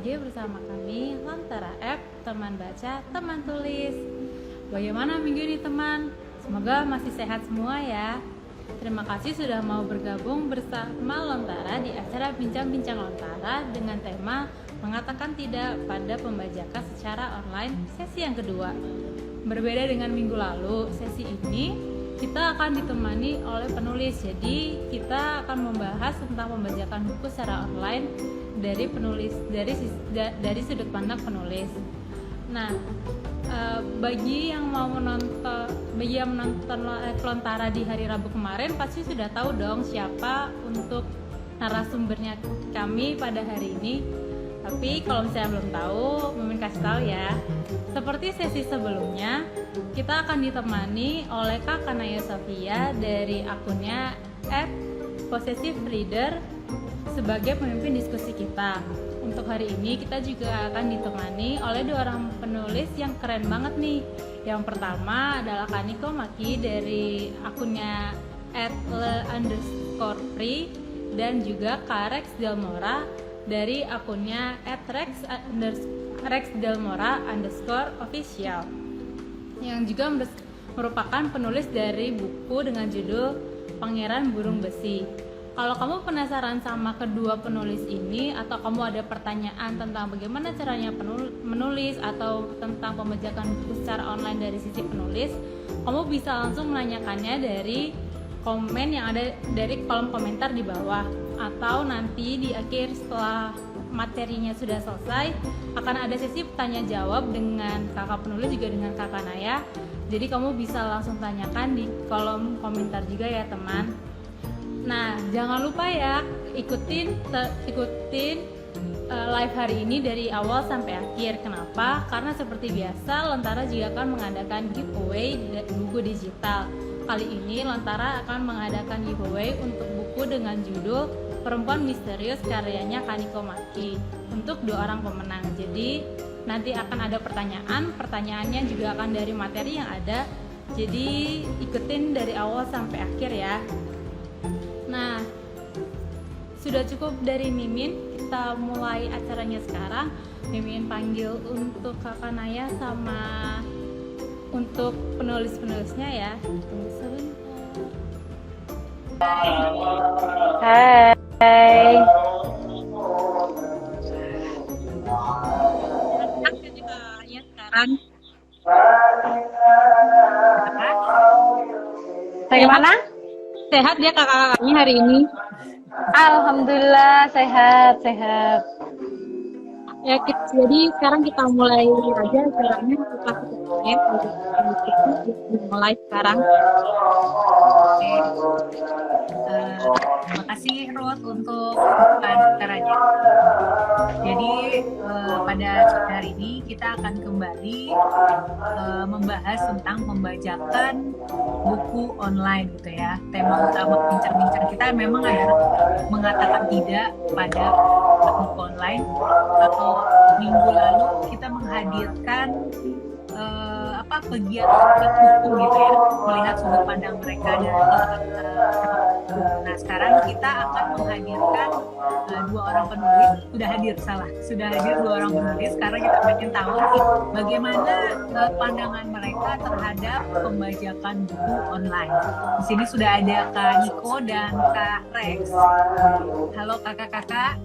lagi bersama kami Lontara App, teman baca, teman tulis. Bagaimana minggu ini teman? Semoga masih sehat semua ya. Terima kasih sudah mau bergabung bersama Lontara di acara Bincang-Bincang Lontara dengan tema mengatakan tidak pada pembajakan secara online sesi yang kedua. Berbeda dengan minggu lalu, sesi ini kita akan ditemani oleh penulis. Jadi kita akan membahas tentang pembajakan buku secara online dari penulis, dari sudut pandang penulis. Nah, bagi yang menonton Lontara di hari Rabu kemarin pasti sudah tahu dong siapa untuk narasumbernya kami pada hari ini. Tapi kalau misalnya belum tahu, Mimin kasih tahu ya. Seperti sesi sebelumnya, kita akan ditemani oleh Kak Kanaya Sofia dari akunnya @possessivereader sebagai pemimpin diskusi kita. Untuk hari ini kita juga akan ditemani oleh dua orang penulis yang keren banget nih. Yang pertama adalah Kaniko Maki dari akunnya @le_free dan juga Kak Rex Delmora dari akunnya @rexdelmora_official yang juga merupakan penulis dari buku dengan judul Pangeran Burung Besi. Kalau kamu penasaran sama kedua penulis ini atau kamu ada pertanyaan tentang bagaimana caranya menulis atau tentang pembajakan buku secara online dari sisi penulis, kamu bisa langsung menanyakannya dari komen yang ada dari kolom komentar di bawah, atau nanti di akhir setelah materinya sudah selesai akan ada sesi tanya jawab dengan kakak penulis juga dengan kakak Naya. Jadi kamu bisa langsung tanyakan di kolom komentar juga ya teman. Nah, jangan lupa ya ikutin live hari ini dari awal sampai akhir. Kenapa? Karena seperti biasa Lontara juga akan mengadakan giveaway buku digital. Kali ini Lontara akan mengadakan giveaway untuk buku dengan judul Perempuan Misterius karyanya Kaniko Maki untuk 2 orang pemenang. Jadi nanti akan ada pertanyaannya juga akan dari materi yang ada. Jadi ikutin dari awal sampai akhir ya. Nah, sudah cukup dari Mimin, kita mulai acaranya sekarang. Mimin panggil untuk Kakak Naya sama untuk penulis-penulisnya ya. Tunggu sebentar. Hai. Sekarang. Bagaimana? Sehat ya kakak-kakaknya hari ini? Alhamdulillah sehat. Ya, jadi sekarang kita mulai aja caranya kita mulai sekarang. Oke. Terima kasih Ruth untuk acaranya. Jadi pada sore hari ini kita akan kembali membahas tentang pembajakan buku online gitu ya. Tema utama bincang-bincang kita memang adalah mengatakan tidak pada buku online. Atau minggu lalu kita menghadirkan pegiat buku gitu ya, melihat sudut pandang mereka dari nah sekarang kita akan menghadirkan 2 orang penulis. Sudah hadir 2 orang penulis karena kita pengen tahu nih bagaimana pandangan mereka terhadap pembajakan buku online. Di sini sudah ada Kak Niko dan Kak Rex. Halo kakak-kakak.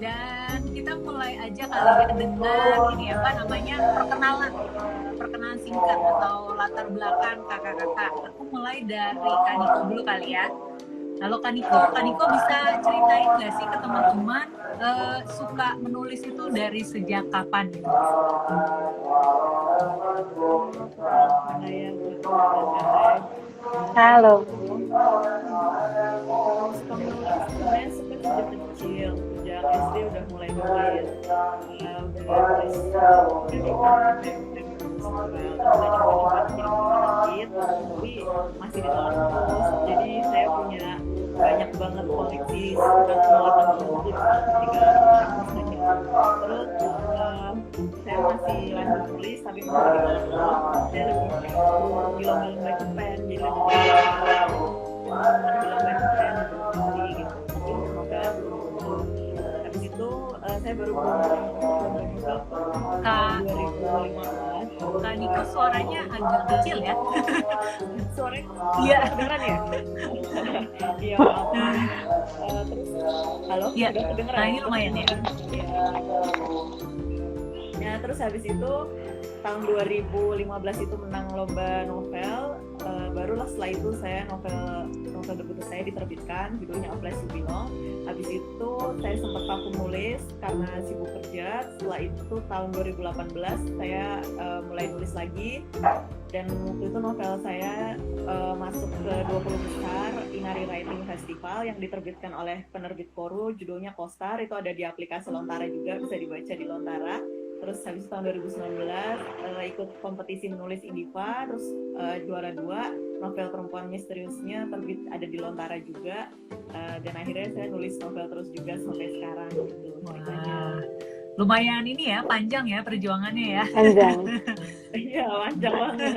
Dan kita mulai aja kali ya dengan ini perkenalan singkat atau latar belakang kakak-kakak. Aku mulai dari Kaniko dulu kali ya. Halo Kaniko bisa ceritain nggak sih ke teman-teman suka menulis itu dari sejak kapan? Halo. Sebenarnya suka sejak kecil, sejak SD udah mulai nulis, tapi masih ditolak terus. Jadi saya punya banyak banget koleksi surat penolakan buku ketika masanya. Terus saya masih lanjut tulis tapi masih ditolak terus. Saya lebih di lomba-lomba cerpen, jadi lomba cerpen gitu. Tapi semoga habis itu saya baru beruntung lomba novel tahun 2015. Kak Niko suaranya agak kecil ya. Suaranya Iya. kedengeran ya? Iya, maaf. Terus, halo? Iya, Udah kedengeran? nah ini lumayan ya. Iya. Nah, terus habis itu tahun 2015 itu menang lomba novel. Barulah setelah itu saya novel debut saya diterbitkan, judulnya Of Place You Belong. Habis itu saya sempat vakum nulis karena sibuk kerja. Setelah itu tahun 2018 saya mulai nulis lagi, dan waktu itu novel saya masuk ke 20 besar Inari Writing Festival yang diterbitkan oleh penerbit Koru, judulnya Kostar. Itu ada di aplikasi Lontara juga, bisa dibaca di Lontara. Terus habis tahun 2019 ikut kompetisi menulis Indiva, terus juara 2 novel perempuan misteriusnya terbit ada di Lontara juga, dan akhirnya saya nulis novel terus juga sampai sekarang gitu. Wah, lumayan ini ya, panjang ya perjuangannya ya. Panjang. Iya, panjang banget.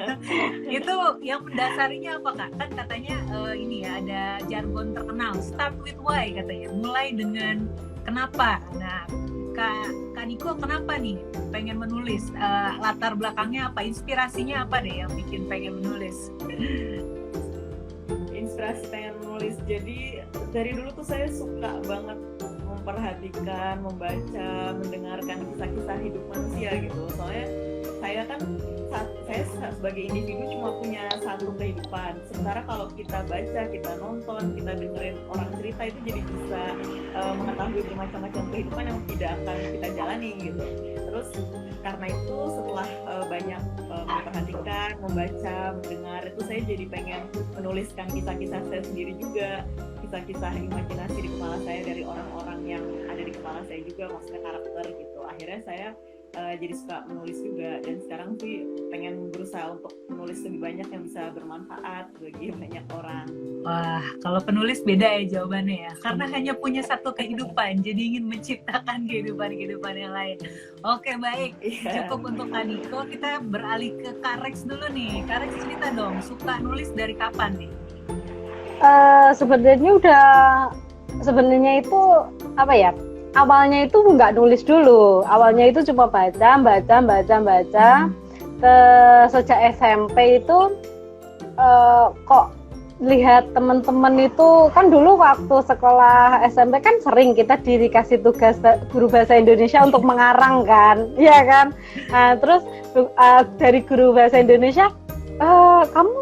Itu yang mendasarinya apa Kak? Kan katanya ini ya, ada jargon terkenal, start with why katanya, mulai dengan kenapa. Nah, Kak Niko kenapa nih pengen menulis? Latar belakangnya apa? Inspirasinya apa deh yang bikin pengen menulis? Inspirasi pengen menulis, jadi dari dulu tuh saya suka banget memperhatikan, membaca, mendengarkan kisah-kisah hidup manusia gitu. Soalnya saya kan saya sebagai individu cuma punya satu kehidupan. Sementara kalau kita baca, kita nonton, kita dengerin orang cerita, itu jadi bisa mengetahui bermacam-macam kehidupan yang tidak akan kita jalani gitu. Terus karena itu setelah banyak memperhatikan, membaca, mendengar, itu saya jadi pengen menuliskan kisah-kisah saya sendiri juga, kisah-kisah imajinasi di kepala saya dari orang-orang yang ada di kepala saya juga, maksudnya karakter gitu. Akhirnya saya jadi suka menulis juga, dan sekarang sih pengen berusaha untuk menulis lebih banyak yang bisa bermanfaat bagi banyak orang. Wah, kalau penulis beda ya jawabannya ya, karena hanya punya satu kehidupan, jadi ingin menciptakan kehidupan yang lain. Oke, baik, cukup untuk Kak Niko. Kita beralih ke Kak Rex dulu nih. Kak Rex cerita dong, suka nulis dari kapan nih? Sebenarnya itu apa ya? Awalnya itu nggak nulis dulu. Awalnya itu cuma baca. Sejak SMP itu kok lihat teman-teman itu, kan dulu waktu sekolah SMP kan sering kita dikasih tugas guru bahasa Indonesia untuk mengarang kan, iya kan. Nah, terus dari guru bahasa Indonesia, kamu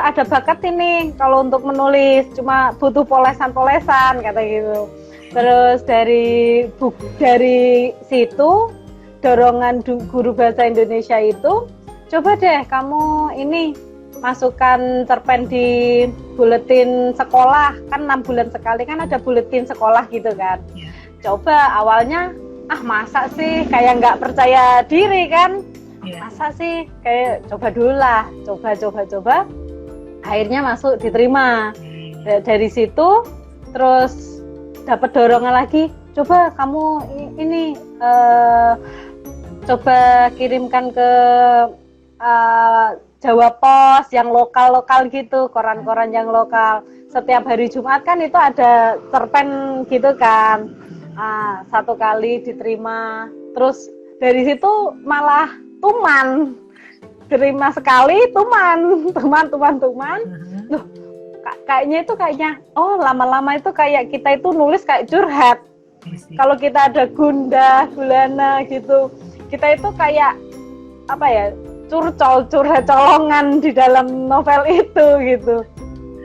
ada bakat ini kalau untuk menulis, cuma butuh polesan kata gitu. Terus dari situ dorongan guru bahasa Indonesia itu, coba deh kamu ini masukkan cerpen di buletin sekolah, kan 6 bulan sekali kan ada buletin sekolah gitu kan. Coba awalnya masa sih, kayak nggak percaya diri kan, masa sih, kayak coba dulu lah, coba akhirnya masuk, diterima. Dari situ terus dapat dorongan lagi, coba kamu ini coba kirimkan ke Jawa Pos yang lokal gitu, koran-koran yang lokal. Setiap hari Jumat kan itu ada cerpen gitu kan. Satu kali diterima, terus dari situ malah tuman, terima sekali tuman. Loh, kayaknya lama-lama itu kayak kita itu nulis kayak curhat. Kalau kita ada gundah gulana gitu, kita itu kayak apa ya, curhat colongan di dalam novel itu gitu.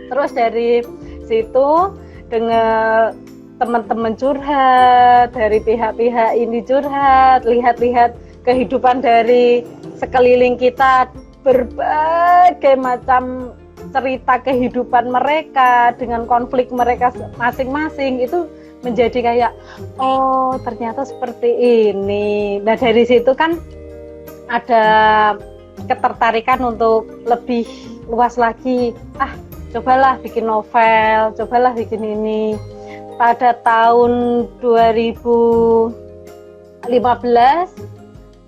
Terus dari situ dengar teman-teman curhat, dari pihak-pihak ini curhat, lihat-lihat kehidupan dari sekeliling kita, berbagai macam cerita kehidupan mereka dengan konflik mereka masing-masing, itu menjadi kayak ternyata seperti ini. Nah, dari situ kan ada ketertarikan untuk lebih luas lagi, cobalah bikin novel, cobalah bikin ini. Pada tahun 2015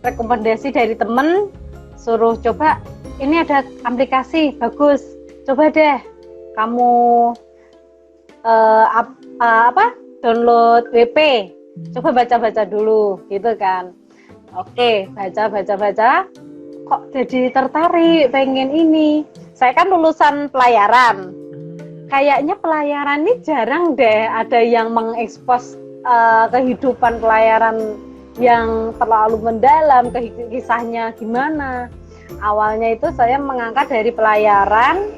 rekomendasi dari temen, suruh coba, ini ada aplikasi bagus, coba deh kamu download WP. Coba baca-baca dulu gitu kan. Oke, baca. Kok jadi tertarik pengen ini. Saya kan lulusan pelayaran. Kayaknya pelayaran ini jarang deh ada yang mengekspos kehidupan pelayaran yang terlalu mendalam, kisahnya gimana. Awalnya itu saya mengangkat dari pelayaran,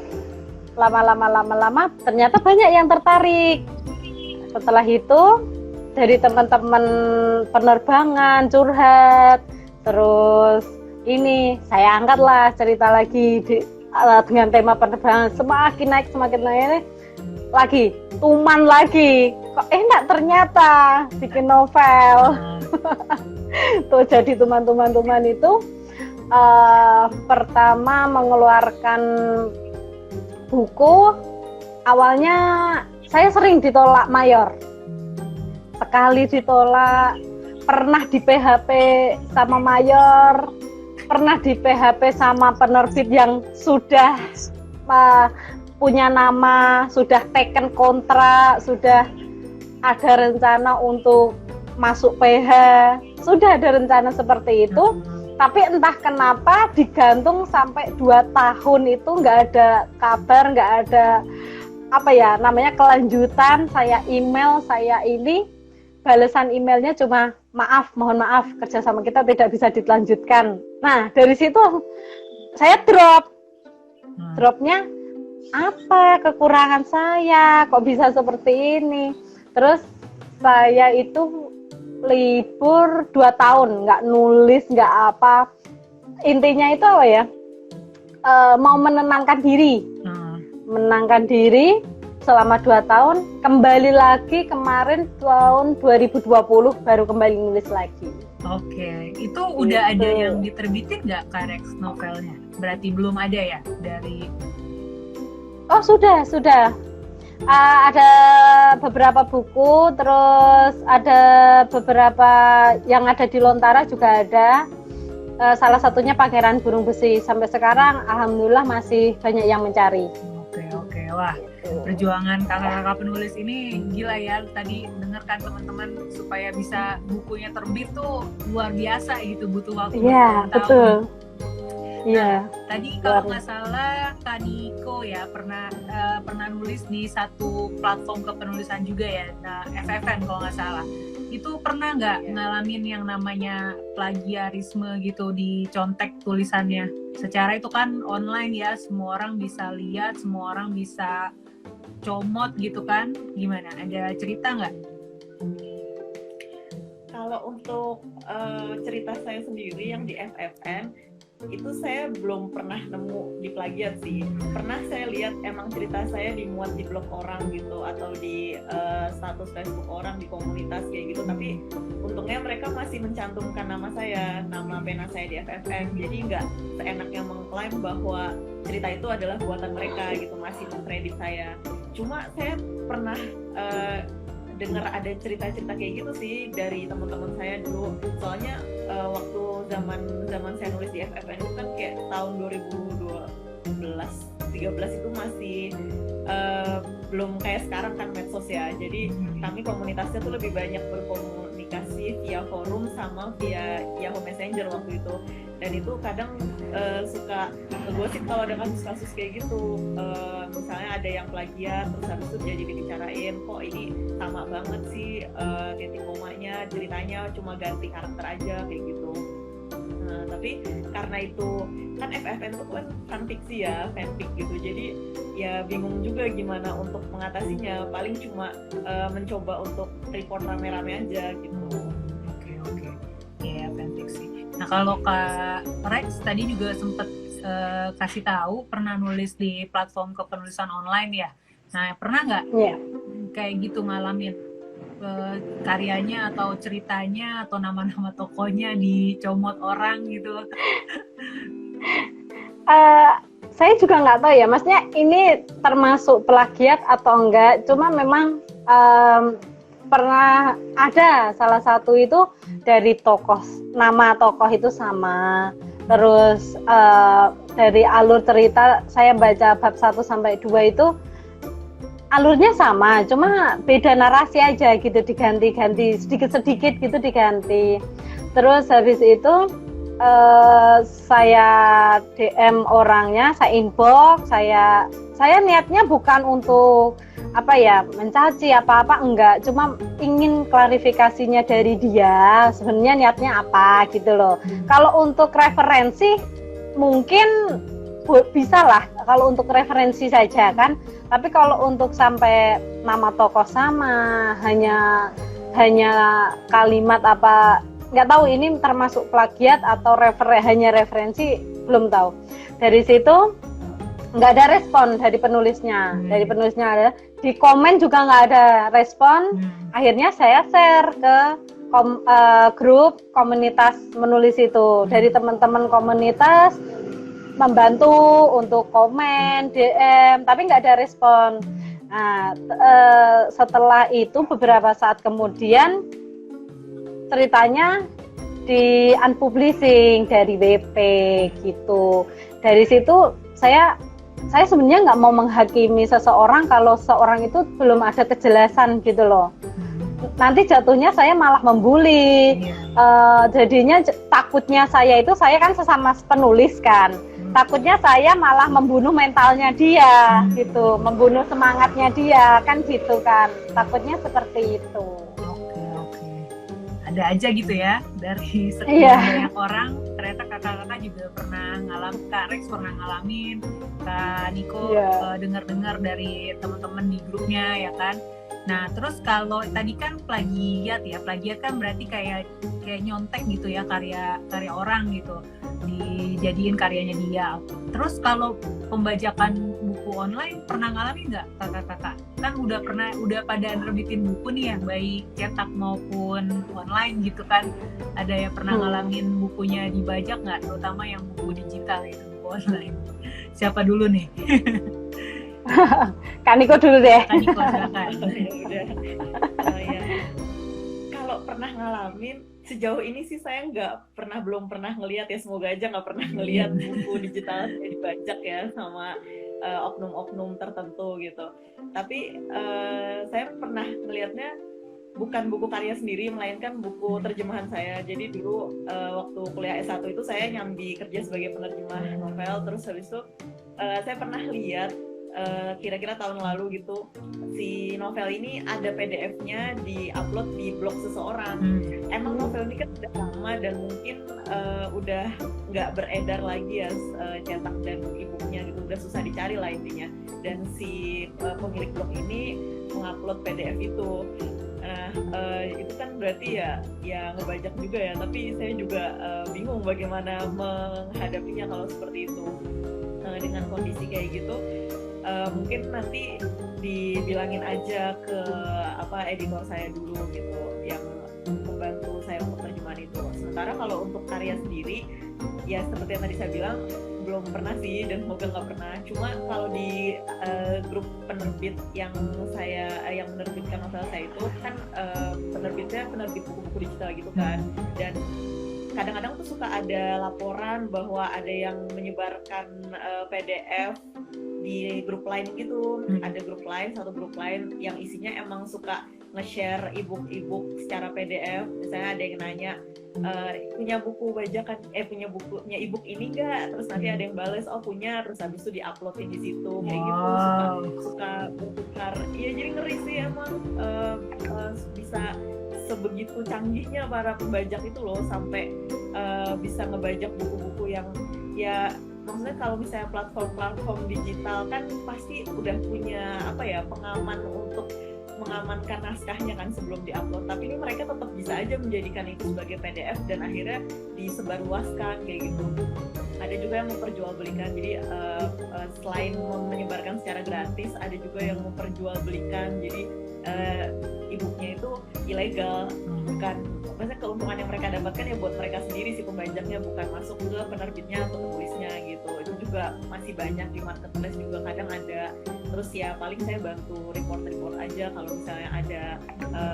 lama-lama ternyata banyak yang tertarik. Setelah itu dari teman-teman penerbangan curhat, terus ini saya angkatlah cerita lagi dengan tema penerbangan, semakin naik lagi tuman lagi, kok enak ternyata bikin novel. Tuh jadi tuman itu pertama mengeluarkan buku. Awalnya saya sering ditolak mayor, sekali ditolak, pernah di PHP sama mayor, pernah di PHP sama penerbit yang sudah punya nama, sudah taken kontrak, sudah ada rencana untuk masuk PH, sudah ada rencana seperti itu, tapi entah kenapa digantung sampai 2 tahun itu nggak ada kabar, nggak ada namanya kelanjutan. Saya email, saya ini balasan emailnya cuma mohon maaf kerjasama kita tidak bisa dilanjutkan. Nah dari situ saya dropnya apa kekurangan saya kok bisa seperti ini. Terus saya itu libur 2 tahun nggak nulis nggak apa, intinya itu apa ya, mau menenangkan diri selama 2 tahun, kembali lagi kemarin tahun 2020 baru kembali nulis lagi. Oke, itu udah ada yang diterbitin nggak Kak Rex novelnya? Berarti belum ada ya dari? Oh sudah. Ada beberapa buku, terus ada beberapa yang ada di Lontara juga ada. Salah satunya Pangeran Burung Besi. Sampai sekarang alhamdulillah masih banyak yang mencari. Oke. Wah, perjuangan kakak-kakak penulis ini gila ya. Tadi dengarkan teman-teman, supaya bisa bukunya terbit tuh luar biasa gitu, butuh waktu Iya, betul. Iya. Tadi kalau nggak salah Kak Niko ya pernah nulis di satu platform kepenulisan juga ya, FFN kalau nggak salah. Itu pernah nggak ngalamin yang namanya plagiarisme gitu di contek tulisannya? Secara itu kan online ya, semua orang bisa lihat, semua orang bisa comot gitu kan? Gimana? Ada cerita nggak? Kalau untuk cerita saya sendiri yang di FFN itu saya belum pernah nemu di plagiat sih. Pernah saya lihat emang cerita saya dimuat di blog orang gitu, atau di status Facebook orang di komunitas kayak gitu, tapi untungnya mereka masih mencantumkan nama saya, nama pena saya di FFN, jadi nggak seenaknya mengklaim bahwa cerita itu adalah buatan mereka gitu, masih mengkredit saya. Cuma saya pernah dengar ada cerita-cerita kayak gitu sih dari teman-teman saya dulu. Soalnya waktu zaman saya nulis di FFN itu kan kayak tahun 2012-13 itu masih belum kayak sekarang kan medsos ya. Jadi kami komunitasnya tuh lebih banyak berkomunikasi via forum sama via Yahoo Messenger waktu itu. Dan itu kadang suka ngegosip kalau ada kasus-kasus kayak gitu. Misalnya ada yang plagiat, terus habis itu jadi dibicarain, kok ini sama banget sih titik komanya, ceritanya cuma ganti karakter aja kayak gitu. Nah, tapi karena itu kan FFN itu kan fanfiksi ya, fanfic gitu, jadi ya bingung juga gimana untuk mengatasinya. Paling cuma mencoba untuk report rame-rame aja gitu. Oke. Ya, fanfiksi. Nah, kalau Kak Rex tadi juga sempat kasih tahu pernah nulis di platform kepenulisan online ya. Nah, pernah nggak kayak gitu ngalamin karyanya atau ceritanya atau nama-nama tokohnya dicomot orang gitu? Saya juga nggak tahu ya, maksudnya ini termasuk plagiat atau enggak. Cuma memang pernah ada salah satu itu dari tokoh, nama tokoh itu sama. Terus dari alur cerita saya baca bab 1 sampai 2 itu alurnya sama, cuma beda narasi aja gitu, diganti-ganti sedikit-sedikit gitu diganti. Terus habis itu saya DM orangnya, saya inbox, saya niatnya bukan untuk apa ya, mencaci apa-apa, enggak, cuma ingin klarifikasinya dari dia sebenarnya niatnya apa gitu loh. Kalau untuk referensi mungkin bisa lah, kalau untuk referensi saja kan, tapi kalau untuk sampai nama tokoh sama, hanya kalimat apa, nggak tahu ini termasuk plagiat atau hanya referensi, belum tahu. Dari situ nggak ada respon dari penulisnya, ada di komen juga nggak ada respon. Akhirnya saya share ke grup komunitas menulis itu, dari teman-teman komunitas membantu untuk komen, DM, tapi nggak ada respon. Nah, setelah itu beberapa saat kemudian ceritanya di unpublishing dari WP gitu. Dari situ saya sebenarnya nggak mau menghakimi seseorang kalau seorang itu belum ada kejelasan gitu loh. Nanti jatuhnya saya malah membuli. Jadinya takutnya saya kan sesama penulis kan. Takutnya saya malah membunuh mentalnya dia gitu, membunuh semangatnya dia kan gitu kan. Takutnya seperti itu. Oke. Ada aja gitu ya dari sekian banyak orang, ternyata kakak-kakak juga pernah ngalamin, Kak Rex pernah ngalamin, Kak Niko dengar-dengar dari teman-teman di grupnya ya kan. Nah, terus kalau tadi kan plagiat kan berarti kayak nyontek gitu ya karya orang gitu, dijadiin karyanya dia. Terus kalau pembajakan buku online pernah ngalamin nggak kakak-kakak? Kan udah pada nerbitin buku nih ya, baik cetak maupun online gitu kan. Ada yang pernah ngalamin bukunya dibajak nggak? Terutama yang buku digital itu, buku online. Siapa dulu nih? Kaniko dulu deh. Kaniko silakan. Ya. Kalau pernah ngalamin, sejauh ini sih saya belum pernah ngelihat ya, semoga aja nggak pernah ngelihat buku digital dibajak ya sama oknum-oknum tertentu gitu. Tapi saya pernah melihatnya bukan buku karya sendiri, melainkan buku terjemahan saya. Jadi dulu waktu kuliah S1 itu saya nyambi kerja sebagai penerjemah novel. Terus habis itu saya pernah lihat kira-kira tahun lalu gitu, si novel ini ada PDF-nya di-upload di blog seseorang. Emang novel ini kan udah lama dan mungkin udah nggak beredar lagi ya cetak dan e-booknya gitu, udah susah dicari lah intinya. Dan si pemilik blog ini mengupload PDF itu. Itu kan berarti ya ngebajak juga ya, tapi saya juga bingung bagaimana menghadapinya kalau seperti itu. Dengan kondisi kayak gitu, mungkin nanti dibilangin aja ke editor saya dulu gitu yang membantu saya untuk terjemahan itu. Sementara kalau untuk karya sendiri ya seperti yang tadi saya bilang, belum pernah sih dan semoga nggak pernah. Cuma kalau di grup penerbit yang menerbitkan novel saya itu kan penerbitnya penerbit buku-buku digital gitu kan, dan kadang-kadang tuh suka ada laporan bahwa ada yang menyebarkan PDF di grup lain gitu. Ada satu grup lain yang isinya emang suka nge-share e-book secara PDF. Misalnya ada yang nanya, punya buku bajakan, punya e-book ini enggak? Terus nanti ada yang bales, oh punya, terus habis itu di-uploadin di situ. Kayak gitu, suka bertukar. Iya, jadi ngeri sih emang bisa sebegitu canggihnya para pembajak itu loh, sampai bisa ngebajak buku-buku yang ya, maksudnya kalau misalnya platform digital kan pasti udah punya pengaman untuk mengamankan naskahnya kan sebelum diupload, tapi ini mereka tetap bisa aja menjadikan itu sebagai PDF dan akhirnya disebarluaskan kayak gitu. Ada juga yang memperjualbelikan, jadi selain menyebarkan secara gratis, ada juga yang memperjualbelikan, jadi e-booknya itu ilegal, bukan, maksudnya keuntungan yang mereka dapatkan ya buat mereka sendiri si pembajaknya, bukan masuk ke penerbitnya atau penulisnya gitu. Itu juga masih banyak di marketplace juga kadang ada. Terus ya paling saya bantu report aja kalau misalnya ada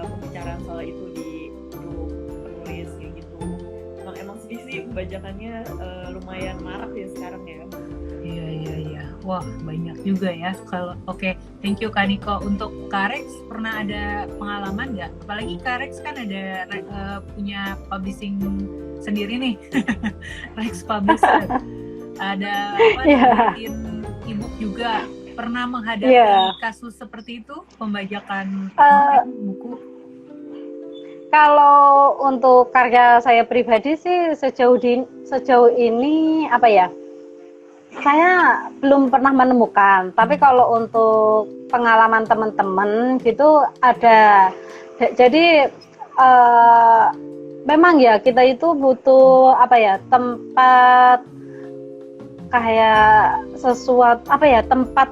pembicaraan soal itu di grup penulis kayak gitu. Emang sedih sih pembajakannya, lumayan marak ya sekarang ya. Iya. Wah, banyak juga ya. Kalau Thank you Kak Niko. Untuk Kak Rex pernah ada pengalaman nggak? Apalagi Kak Rex kan ada punya publishing sendiri nih, Rex Publisher. Ada bikin ebook juga. Pernah menghadapi kasus seperti itu, pembajakan buku? Kalau untuk karya saya pribadi sih sejauh ini apa ya? Saya belum pernah menemukan, tapi kalau untuk pengalaman teman-teman gitu ada. Jadi memang ya kita itu butuh apa ya, tempat kayak sesuatu apa ya, tempat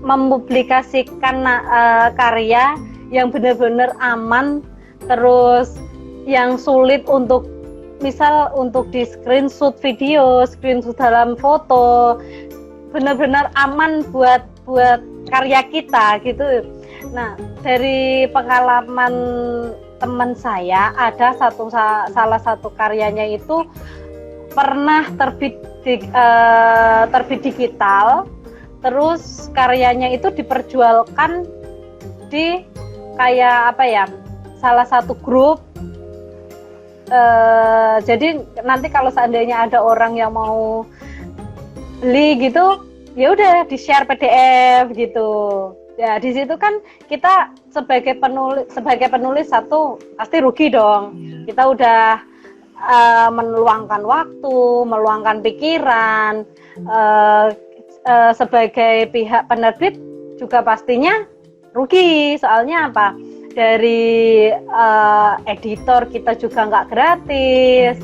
mempublikasikan karya yang benar-benar aman, terus yang sulit untuk misal untuk di screenshot video, screenshot dalam foto, benar-benar aman buat karya kita gitu. Nah, dari pengalaman teman saya ada salah satu karyanya itu pernah terbit digital, terus karyanya itu diperjualkan di kayak apa ya, salah satu grup. Jadi nanti kalau seandainya ada orang yang mau beli gitu, ya udah di share PDF gitu. Ya di situ kan kita sebagai penulis satu pasti rugi dong. Kita udah meluangkan waktu, meluangkan pikiran. Sebagai pihak penerbit juga pastinya rugi. Soalnya apa? Dari editor kita juga nggak gratis,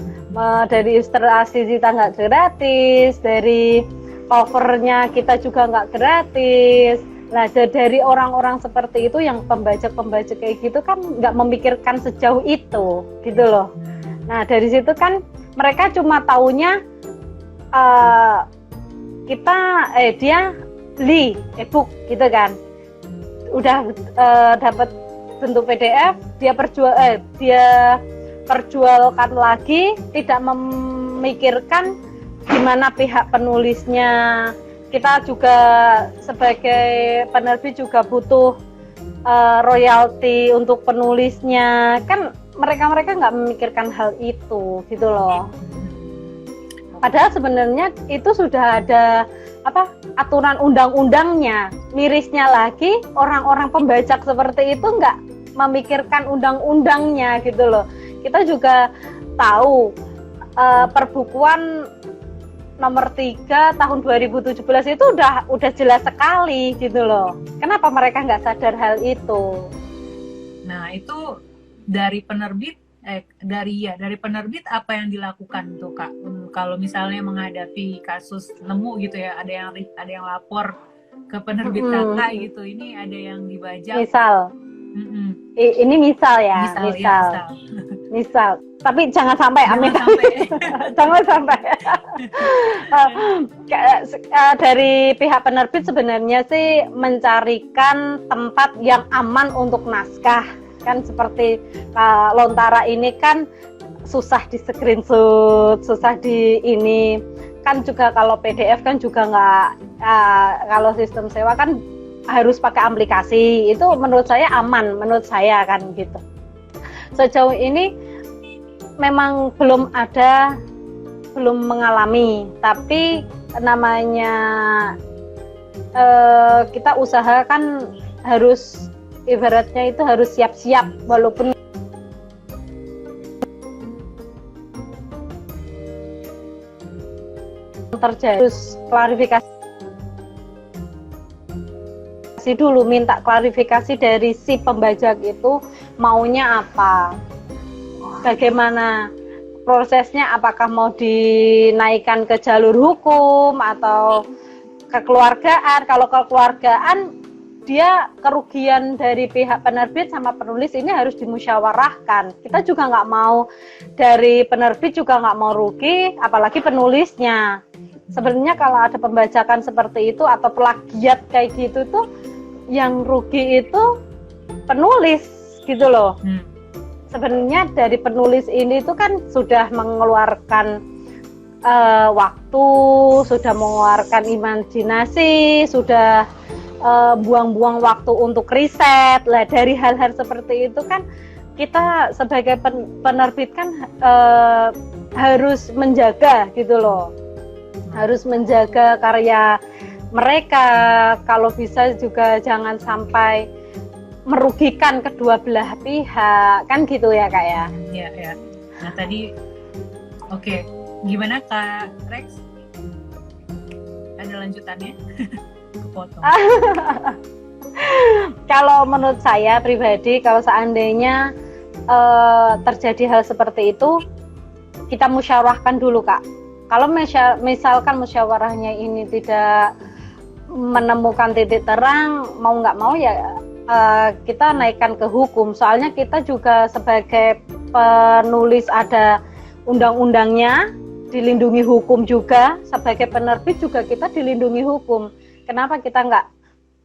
dari ilustrasi kita nggak gratis, dari covernya kita juga nggak gratis. Nah, dari orang-orang seperti itu yang pembajak kayak gitu kan nggak memikirkan sejauh itu, gitu loh. Nah, dari situ kan mereka cuma taunya dia beli ebook gitu kan, udah dapat bentuk PDF, dia perjualkan lagi, tidak memikirkan gimana pihak penulisnya. Kita juga sebagai penerbit juga butuh royalti untuk penulisnya, kan mereka nggak memikirkan hal itu gitu loh. Padahal sebenarnya itu sudah ada aturan undang-undangnya. Mirisnya lagi orang-orang pembajak seperti itu nggak memikirkan undang-undangnya gitu loh. Kita juga tahu perbukuan nomor 3 tahun 2017 itu udah jelas sekali gitu loh. Kenapa mereka nggak sadar hal itu? Nah, itu dari penerbit dari penerbit apa yang dilakukan tuh Kak? Kalau misalnya menghadapi kasus nemu gitu ya, ada yang lapor ke penerbit Kakak gitu, ini ada yang dibajak. Misal. Ini misal ya, misal. Tapi jangan sampai, amin. Jangan sampai. Dari pihak penerbit sebenarnya sih mencarikan tempat yang aman untuk naskah. Kan seperti Lontara ini kan susah di screenshot, susah di ini. Kan juga kalau PDF kan juga nggak, kalau sistem sewa kan harus pakai aplikasi. Itu menurut saya aman, menurut saya kan gitu. Sejauh ini memang belum mengalami, tapi namanya kita usaha kan harus, ibaratnya itu harus siap-siap walaupun terjadi. Terus klarifikasi dulu, minta klarifikasi dari si pembajak itu maunya apa, bagaimana prosesnya, apakah mau dinaikkan ke jalur hukum atau kekeluargaan. Kalau kekeluargaan, dia kerugian dari pihak penerbit sama penulis ini harus dimusyawarahkan. Kita juga nggak mau, dari penerbit juga nggak mau rugi, apalagi penulisnya. Sebenarnya kalau ada pembajakan seperti itu atau plagiat kayak gitu tuh, yang rugi itu penulis gitu loh. Sebenarnya dari penulis ini tuh kan sudah mengeluarkan waktu, sudah mengeluarkan imajinasi, sudah buang-buang waktu untuk riset. Lah dari hal-hal seperti itu kan kita sebagai penerbit kan harus menjaga gitu loh, harus menjaga karya mereka, kalau bisa juga jangan sampai merugikan kedua belah pihak, kan gitu ya Kak ya. Iya, ya. Nah tadi, oke, gimana Kak Rex? Ada lanjutannya? Kepotong. Kalau menurut saya pribadi, kalau seandainya terjadi hal seperti itu, kita musyawarahkan dulu Kak. Kalau misalkan musyawarahnya ini tidak menemukan titik terang, mau nggak mau ya kita naikkan ke hukum. Soalnya kita juga sebagai penulis ada undang-undangnya, dilindungi hukum juga. Sebagai penerbit juga kita dilindungi hukum. Kenapa kita nggak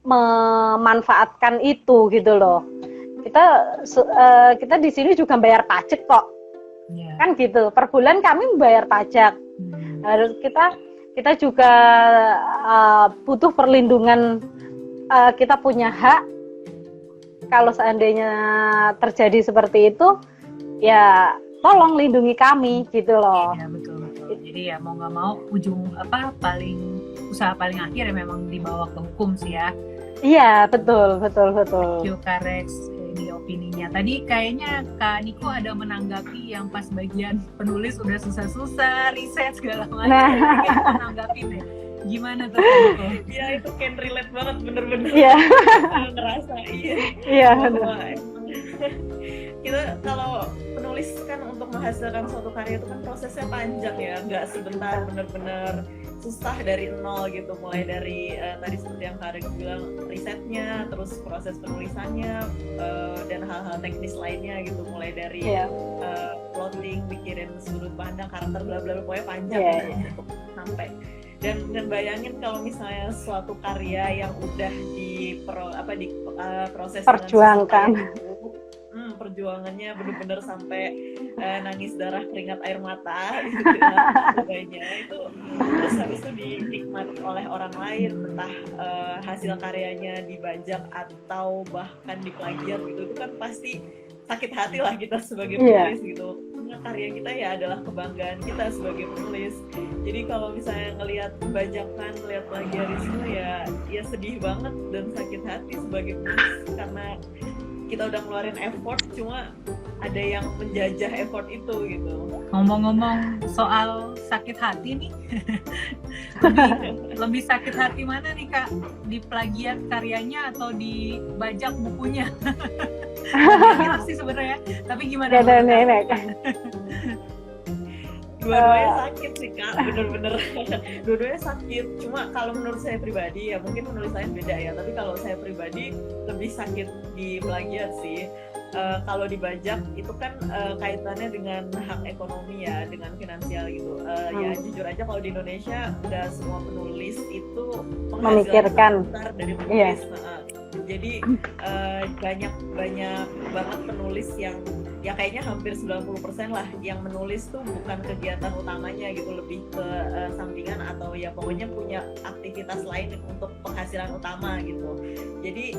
memanfaatkan itu gitu loh? Kita di sini juga bayar pajak kok, kan gitu. Per bulan kami membayar pajak. Harus kita juga butuh perlindungan. Kita punya hak. Kalau seandainya terjadi seperti itu, ya tolong lindungi kami gitu loh. Ya betul. Jadi ya mau nggak mau usaha paling akhir ya memang dibawa ke hukum sih ya. Iya betul. Kak Rex ini opininya. Tadi kayaknya Kak Niko ada menanggapi yang pas bagian penulis udah susah-susah riset segala macam. Menanggapi deh. Gimana tuh Kak Niko? Ya itu can relate banget bener-bener. Iya. Ngerasa Iya. Kita kalau penulis kan untuk menghasilkan suatu karya itu kan prosesnya panjang ya, nggak sebentar, bener-bener susah dari nol gitu, mulai dari tadi seperti yang Kak Rex bilang, risetnya, terus proses penulisannya, dan hal-hal teknis lainnya gitu, mulai dari plotting, mikirin sudut pandang, karakter, bla bla, pokoknya panjang gitu, untuk sampai. Dan bayangin kalau misalnya suatu karya yang udah proses perjuangkan, perjuangannya benar-benar sampai nangis darah, keringat air mata gitu, sebagainya itu, terus habis itu dinikmati oleh orang lain, entah hasil karyanya dibajak atau bahkan diplagiat gitu, itu kan pasti sakit hati lah kita sebagai penulis gitu. Karena karya kita ya adalah kebanggaan kita sebagai penulis. Jadi kalau misalnya ngelihat bajakan, ngelihat plagiarisme ya sedih banget dan sakit hati sebagai penulis, karena kita udah ngeluarin effort, cuma ada yang menjajah effort itu gitu. Ngomong-ngomong soal sakit hati nih, lebih sakit hati mana nih Kak? Di plagiat karyanya atau dibajak bukunya? Gitu sih sebenarnya. Tapi gimana? Dua-duanya sakit sih Kak, bener-bener. Dua-duanya sakit. Cuma kalau menurut saya pribadi ya, mungkin menurut saya beda ya. Tapi kalau saya pribadi lebih sakit di plagiat sih. Kalau dibajak itu kan kaitannya dengan hak ekonomi ya, dengan finansial gitu. Ya jujur aja kalau di Indonesia udah semua penulis itu memikirkan besar dari penulis. Jadi banyak banget penulis yang ya kayaknya hampir 90% lah yang menulis tuh bukan kegiatan utamanya gitu, lebih ke sampingan atau ya pokoknya punya aktivitas lain untuk penghasilan utama gitu. Jadi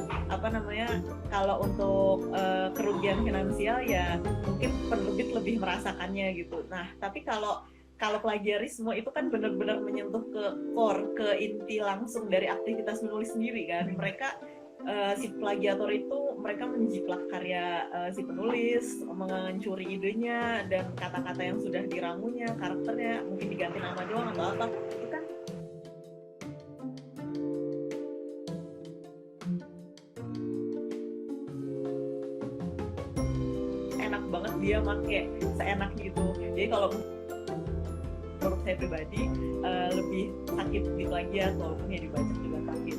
kalau untuk kerugian finansial ya mungkin penerbit lebih merasakannya gitu. Nah tapi kalau plagiarisme itu kan benar-benar menyentuh ke core, ke inti langsung dari aktivitas menulis sendiri kan. Mereka si plagiator itu mereka menjiplak karya si penulis, mencuri idenya dan kata-kata yang sudah diramunya, karakternya mungkin diganti nama doang atau apa. Itu kan enak banget dia make seenak gitu. Jadi kalau menurut saya pribadi lebih sakit di plagiat walaupun ya dibajak juga sakit.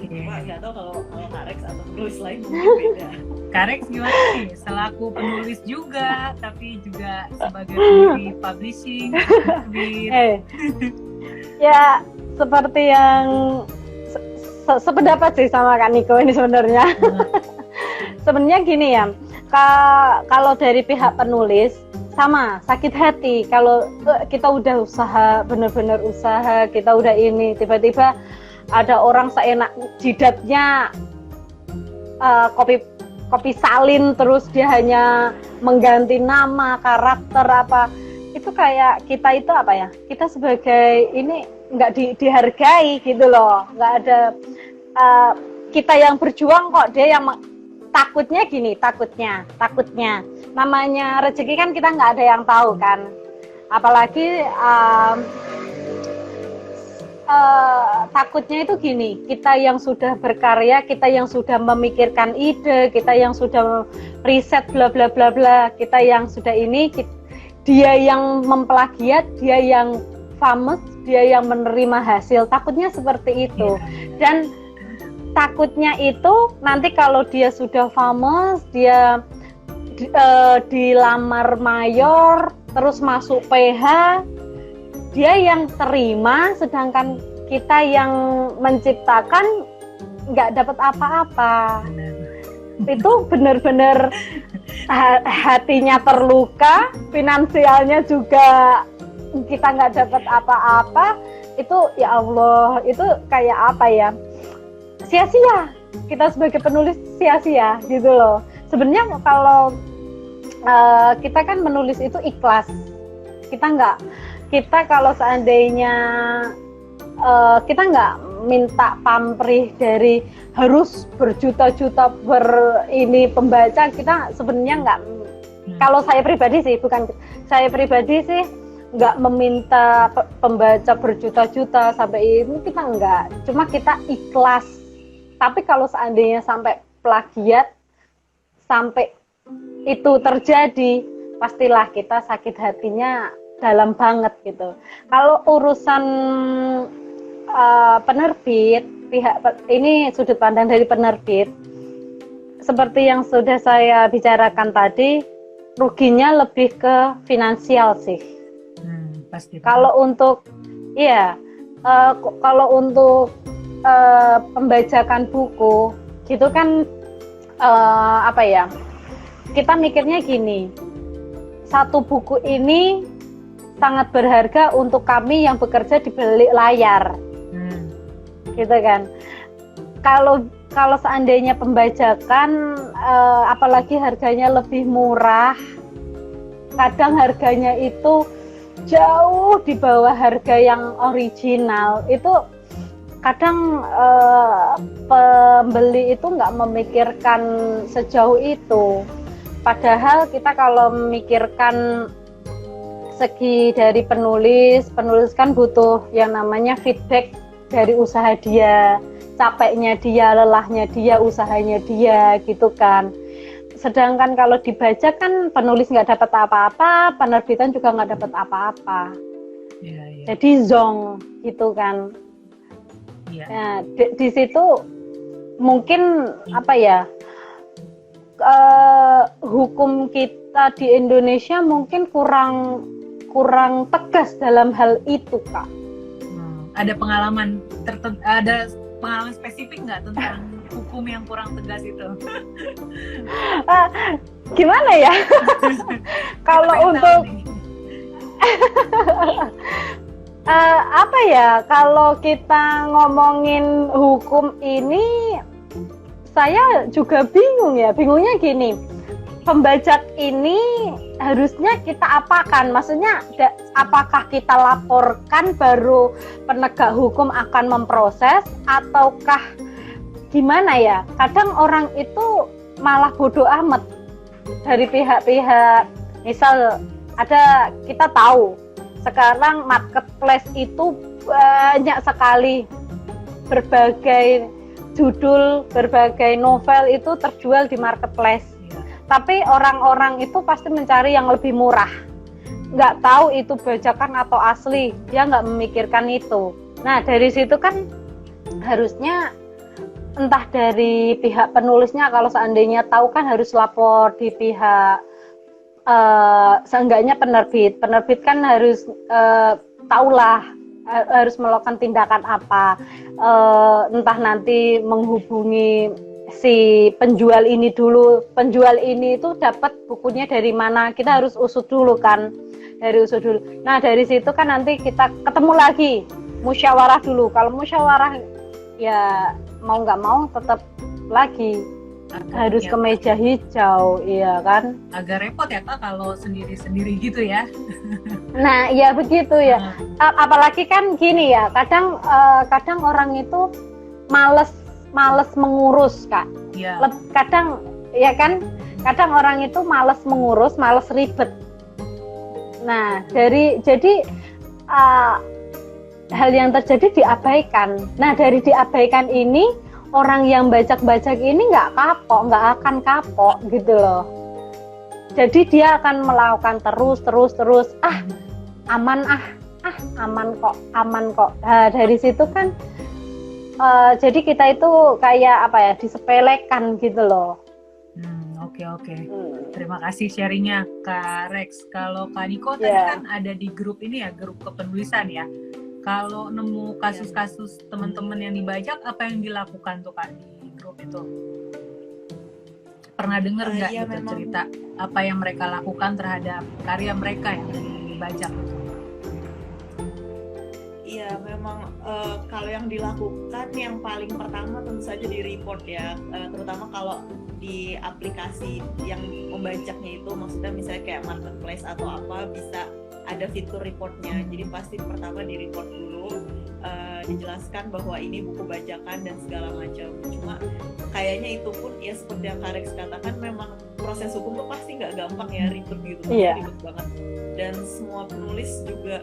Cuma nggak tahu kalau Kak Rex atau penulis lain mungkin beda. Kak Rex gimana nih? Selaku penulis juga, tapi juga sebagai pendiri publishing, ya seperti yang sependapat sih sama Kak Niko ini sebenarnya. Sebenarnya gini ya, kalau dari pihak penulis sama sakit hati kalau kita udah usaha, bener-bener usaha, kita udah ini, tiba-tiba ada orang seenak jidatnya kopi salin, terus dia hanya mengganti nama, karakter apa, itu kayak kita itu apa ya, kita sebagai ini nggak dihargai gitu loh, nggak ada kita yang berjuang kok dia yang takutnya gini, takutnya namanya rezeki kan kita nggak ada yang tahu kan, apalagi takutnya itu gini, kita yang sudah berkarya, kita yang sudah memikirkan ide, kita yang sudah riset bla bla bla bla, kita yang sudah ini, dia yang memplagiat, dia yang famous, dia yang menerima hasil, takutnya seperti itu. Dan takutnya itu nanti kalau dia sudah famous, dia dilamar mayor, terus masuk PH, dia yang terima, sedangkan kita yang menciptakan nggak dapat apa-apa. Itu benar-benar hatinya terluka, finansialnya juga kita nggak dapat apa-apa. Itu ya Allah, itu kayak apa ya? Sia-sia. Kita sebagai penulis sia-sia gitu loh. Sebenarnya kalau kita kan menulis itu ikhlas. Kita kalau seandainya kita nggak minta pamrih dari harus berjuta-juta ini pembaca, kita sebenarnya nggak. Kalau saya pribadi sih, nggak meminta pembaca berjuta-juta sampai ini, kita nggak. Cuma kita ikhlas. Tapi kalau seandainya sampai plagiat, sampai itu terjadi, pastilah kita sakit hatinya dalam banget gitu. Kalau urusan penerbit, ini sudut pandang dari penerbit, seperti yang sudah saya bicarakan tadi, ruginya lebih ke finansial sih. Pasti. Kalau untuk kalau untuk pembajakan buku gitu kan, apa ya, kita mikirnya gini, satu buku ini sangat berharga untuk kami yang bekerja di balik layar, gitu kan. Kalau seandainya pembajakan, apalagi harganya lebih murah, kadang harganya itu jauh di bawah harga yang original, itu kadang pembeli itu nggak memikirkan sejauh itu. Padahal kita kalau memikirkan segi dari penulis kan butuh yang namanya feedback dari usaha dia, capeknya dia, lelahnya dia, usahanya dia, gitu kan. Sedangkan kalau dibaca kan penulis nggak dapat apa-apa, penerbitan juga nggak dapat apa-apa. Jadi zong gitu kan. Nah, di situ mungkin apa ya, hukum kita di Indonesia mungkin kurang tegas dalam hal itu, Kak. Ada pengalaman spesifik nggak tentang hukum yang kurang tegas itu? Gimana ya? Kalau untuk apa ya? Kalau kita ngomongin hukum ini, saya juga bingung ya. Bingungnya gini, pembajak ini harusnya kita apakan? Maksudnya apakah kita laporkan baru penegak hukum akan memproses, ataukah gimana ya? Kadang orang itu malah bodoh amat dari pihak-pihak. Misal kita tahu sekarang marketplace itu banyak sekali, berbagai judul, berbagai novel itu terjual di marketplace. Tapi orang-orang itu pasti mencari yang lebih murah. Nggak tahu itu bajakan atau asli, dia nggak memikirkan itu. Nah, dari situ kan harusnya entah dari pihak penulisnya, kalau seandainya tahu kan harus lapor di pihak seenggaknya penerbit kan harus tahulah harus melakukan tindakan apa, entah nanti menghubungi si penjual ini dulu, penjual ini itu dapat bukunya dari mana, kita harus usut dulu kan, nah dari situ kan nanti kita ketemu lagi, musyawarah dulu. Kalau musyawarah ya mau nggak mau tetap lagi harus ke meja hijau, iya kan. Agak repot ya Kak kalau sendiri-sendiri gitu ya. Nah ya begitu ya. Apalagi kan gini ya, kadang orang itu males mengurus Kak. Iya. Kadang ya kan, kadang orang itu males mengurus, males ribet. Nah jadi hal yang terjadi diabaikan. Nah dari diabaikan ini, orang yang bajak-bajak ini nggak akan kapok gitu loh. Jadi dia akan melakukan terus, aman kok. Nah, dari situ kan, jadi kita itu kayak apa ya, disepelekan gitu loh. Oke. Terima kasih sharingnya Kak Rex. Kalau Kak Niko tadi kan ada di grup ini ya, grup kepenulisan ya. Kalau nemu kasus-kasus teman-teman yang dibajak, apa yang dilakukan tuh Kak di grup itu? Pernah dengar nggak gitu cerita apa yang mereka lakukan terhadap karya mereka yang dibajak? Iya, memang kalau yang dilakukan yang paling pertama tentu saja di report ya, terutama kalau di aplikasi yang membajaknya itu, maksudnya misalnya kayak marketplace atau apa, bisa ada fitur reportnya. Jadi pasti pertama di report dulu, dijelaskan bahwa ini buku bajakan dan segala macam. Cuma kayaknya itu pun ya seperti yang Kak Rex katakan, memang proses hukum tuh pasti nggak gampang ya, ribet gitu, ribet banget. Dan semua penulis juga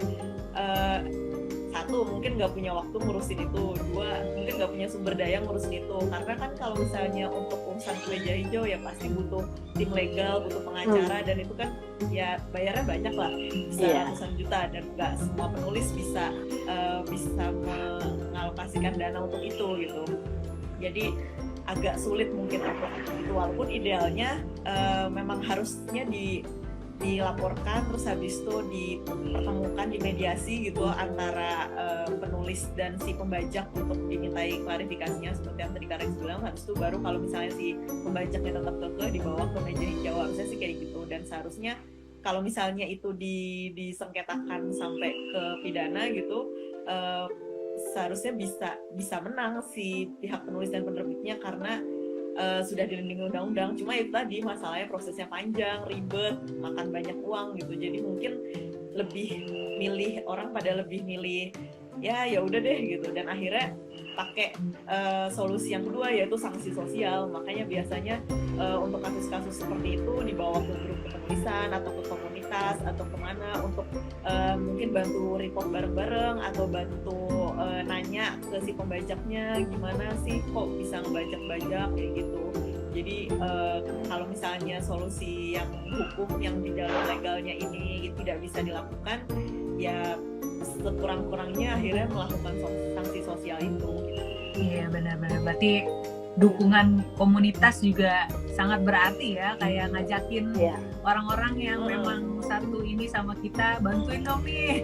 satu, mungkin nggak punya waktu ngurusin itu, dua, mungkin nggak punya sumber daya ngurusin itu, karena kan kalau misalnya untuk urusan meja hijau ya pasti butuh tim legal, butuh pengacara, dan itu kan ya bayarnya banyak lah, bisa ratusan juta, dan nggak semua penulis bisa mengalokasikan dana untuk itu gitu. Jadi agak sulit mungkin untuk itu, walaupun idealnya memang harusnya dilaporkan, terus habis itu dipertemukan, dimediasi gitu antara penulis dan si pembajak untuk dimintai klarifikasinya seperti yang tadi Kak Rex bilang. Habis itu baru kalau misalnya si pembajaknya tetap kekeh, dibawa ke meja hijau, harusnya sih kayak gitu. Dan seharusnya kalau misalnya itu disengketakan sampai ke pidana gitu, seharusnya bisa menang si pihak penulis dan penerbitnya, karena sudah dilindungi undang-undang. Cuma itu tadi masalahnya prosesnya panjang, ribet, makan banyak uang gitu. Jadi mungkin orang pada lebih milih ya udah deh gitu, dan akhirnya pakai solusi yang kedua, yaitu sanksi sosial. Makanya biasanya untuk kasus-kasus seperti itu dibawa ke grup kepenulisan atau ke komunitas atau kemana untuk mungkin bantu report bareng-bareng atau bantu nanya ke si pembajaknya, gimana sih kok bisa ngebajak-bajak kayak gitu. Jadi kalau misalnya solusi yang hukum yang di dalam legalnya ini tidak bisa dilakukan, ya sekurang-kurangnya akhirnya melakukan sanksi sosial itu gitu. Iya, benar-benar. Berarti dukungan komunitas juga sangat berarti ya, kayak ngajakin orang-orang yang memang satu ini sama kita, bantuin dong nih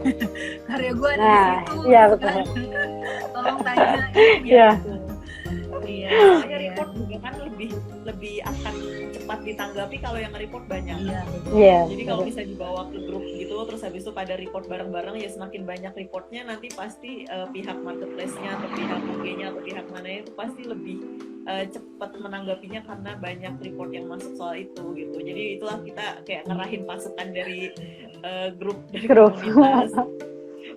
karya gue ada di situ. Iya, betul. Tolong tanya gitu. Iya, soalnya report juga kan lebih akan cepat ditanggapi kalau yang report banyak. Iya. Jadi kalau bisa dibawa ke grup gitu, terus habis itu pada report bareng-bareng, ya semakin banyak reportnya, nanti pasti pihak marketplace-nya atau pihak OG-nya atau pihak mana itu pasti lebih cepat menanggapinya karena banyak report yang masuk soal itu gitu. Jadi itulah kita kayak ngerahin pasukan dari grup komunitas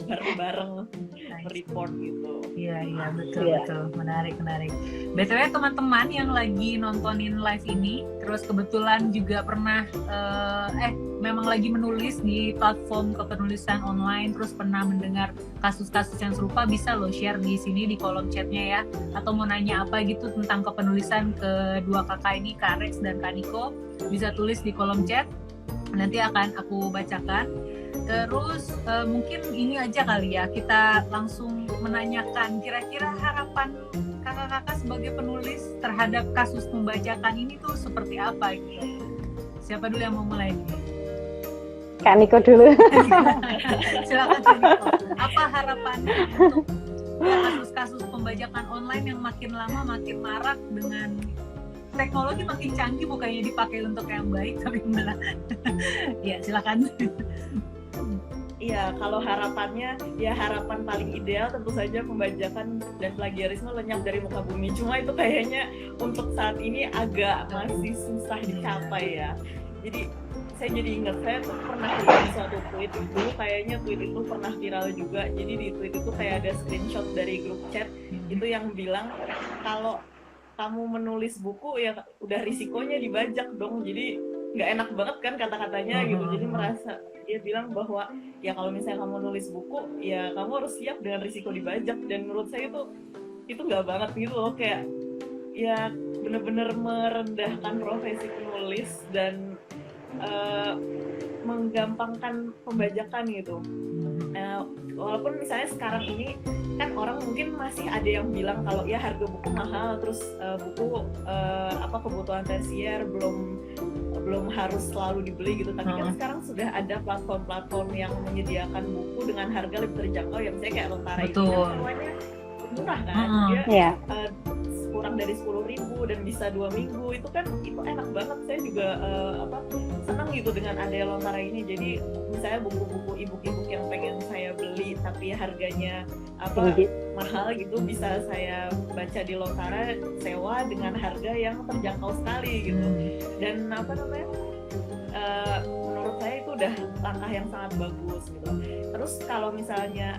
bareng-bareng report gitu. Iya betul. Menarik. BTW teman-teman yang lagi nontonin live ini, terus kebetulan juga pernah memang lagi menulis di platform kepenulisan online, terus pernah mendengar kasus-kasus yang serupa, bisa lo share di sini di kolom chatnya ya. Atau mau nanya apa gitu tentang kepenulisan kedua kakak ini, Kak Rex dan Kak Niko, bisa tulis di kolom chat. Nanti akan aku bacakan. Terus mungkin ini aja kali ya, kita langsung menanyakan kira-kira harapan kakak-kakak sebagai penulis terhadap kasus pembajakan ini tuh seperti apa gitu. Siapa dulu yang mau mulai nih? Kak Niko dulu. Silakan Kak Niko. Apa harapannya untuk kasus-kasus pembajakan online yang makin lama makin marak dengan teknologi makin canggih, bukannya dipakai untuk yang baik tapi malah ya silakan. Iya, kalau harapannya, ya harapan paling ideal tentu saja pembajakan dan plagiarisme lenyap dari muka bumi. Cuma itu kayaknya untuk saat ini agak masih susah dicapai ya. Jadi saya jadi ingat, saya tuh pernah lihat suatu tweet itu, kayaknya tweet itu pernah viral juga. Jadi di tweet itu kayak ada screenshot dari grup chat itu yang bilang kalau kamu menulis buku ya udah risikonya dibajak dong. Jadi nggak enak banget kan kata-katanya gitu. Jadi merasa dia bilang bahwa ya kalau misalnya kamu nulis buku ya kamu harus siap dengan risiko dibajak, dan menurut saya itu nggak banget gitu loh, kayak ya bener-bener merendahkan profesi penulis dan menggampangkan pembajakan gitu. Walaupun misalnya sekarang ini kan orang mungkin masih ada yang bilang kalau ya harga buku mahal, terus buku kebutuhan tersier belum harus selalu dibeli gitu, tapi kan sekarang sudah ada platform-platform yang menyediakan buku dengan harga lebih terjangkau, ya misalnya kayak Lontara itu kan semuanya murah kan, dia kurang dari 10.000 dan bisa 2 minggu, itu kan itu enak banget. Saya juga senang gitu dengan ada Lontara ini. Jadi misalnya buku-buku e-book yang pengen saya beli tapi harganya mahal gitu, bisa saya baca di Lontara sewa dengan harga yang terjangkau sekali gitu. Dan menurut saya itu udah langkah yang sangat bagus gitu. Terus kalau misalnya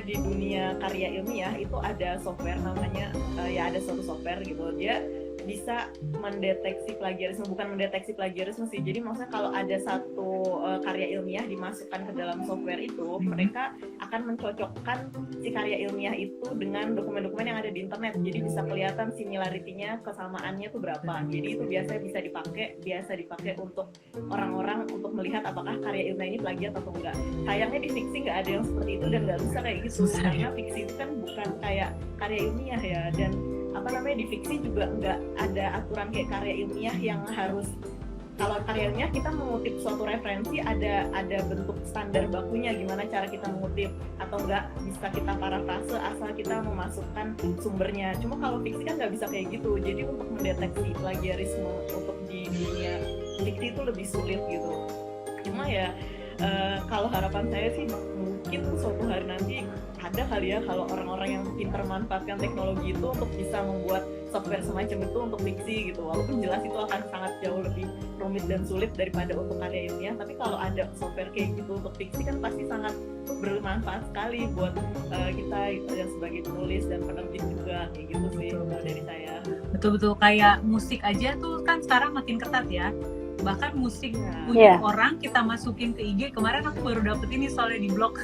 di dunia karya ilmiah itu ada software namanya ada suatu software gitu, dia bisa mendeteksi plagiarisme, bukan mendeteksi plagiarisme sih. Jadi maksudnya kalau ada satu karya ilmiah dimasukkan ke dalam software itu, mereka akan mencocokkan si karya ilmiah itu dengan dokumen-dokumen yang ada di internet. Jadi bisa kelihatan similarity-nya, kesamaannya tuh berapa. Jadi itu biasa dipakai untuk orang-orang untuk melihat apakah karya ilmiah ini plagiat atau enggak. Sayangnya di fiksi nggak ada yang seperti itu dan nggak bisa kayak gitu, karena fiksi itu kan bukan kayak karya ilmiah ya. Dan di fiksi juga nggak ada aturan kayak karya ilmiah yang harus, kalau karya ilmiah kita mengutip suatu referensi ada bentuk standar bakunya gimana cara kita mengutip, atau nggak bisa kita parafrase asal kita memasukkan sumbernya. Cuma kalau fiksi kan nggak bisa kayak gitu. Jadi untuk mendeteksi plagiarisme untuk di dunia fiksi itu lebih sulit gitu. Cuma ya kalau harapan saya sih mungkin suatu hari nanti ada kali ya kalau orang-orang yang pintar manfaatkan teknologi itu untuk bisa membuat software semacam itu untuk fiksi gitu. Walaupun jelas itu akan sangat jauh lebih rumit dan sulit daripada untuk karya ilmiah, tapi kalau ada software kayak gitu untuk fiksi kan pasti sangat bermanfaat sekali buat kita yang sebagai penulis dan penerbit juga, kayak gitu sih kalau dari saya. Betul-betul, kayak musik aja tuh kan sekarang makin ketat ya. Bahkan musik punya orang kita masukin ke IG. Kemarin aku baru dapet ini soalnya di blog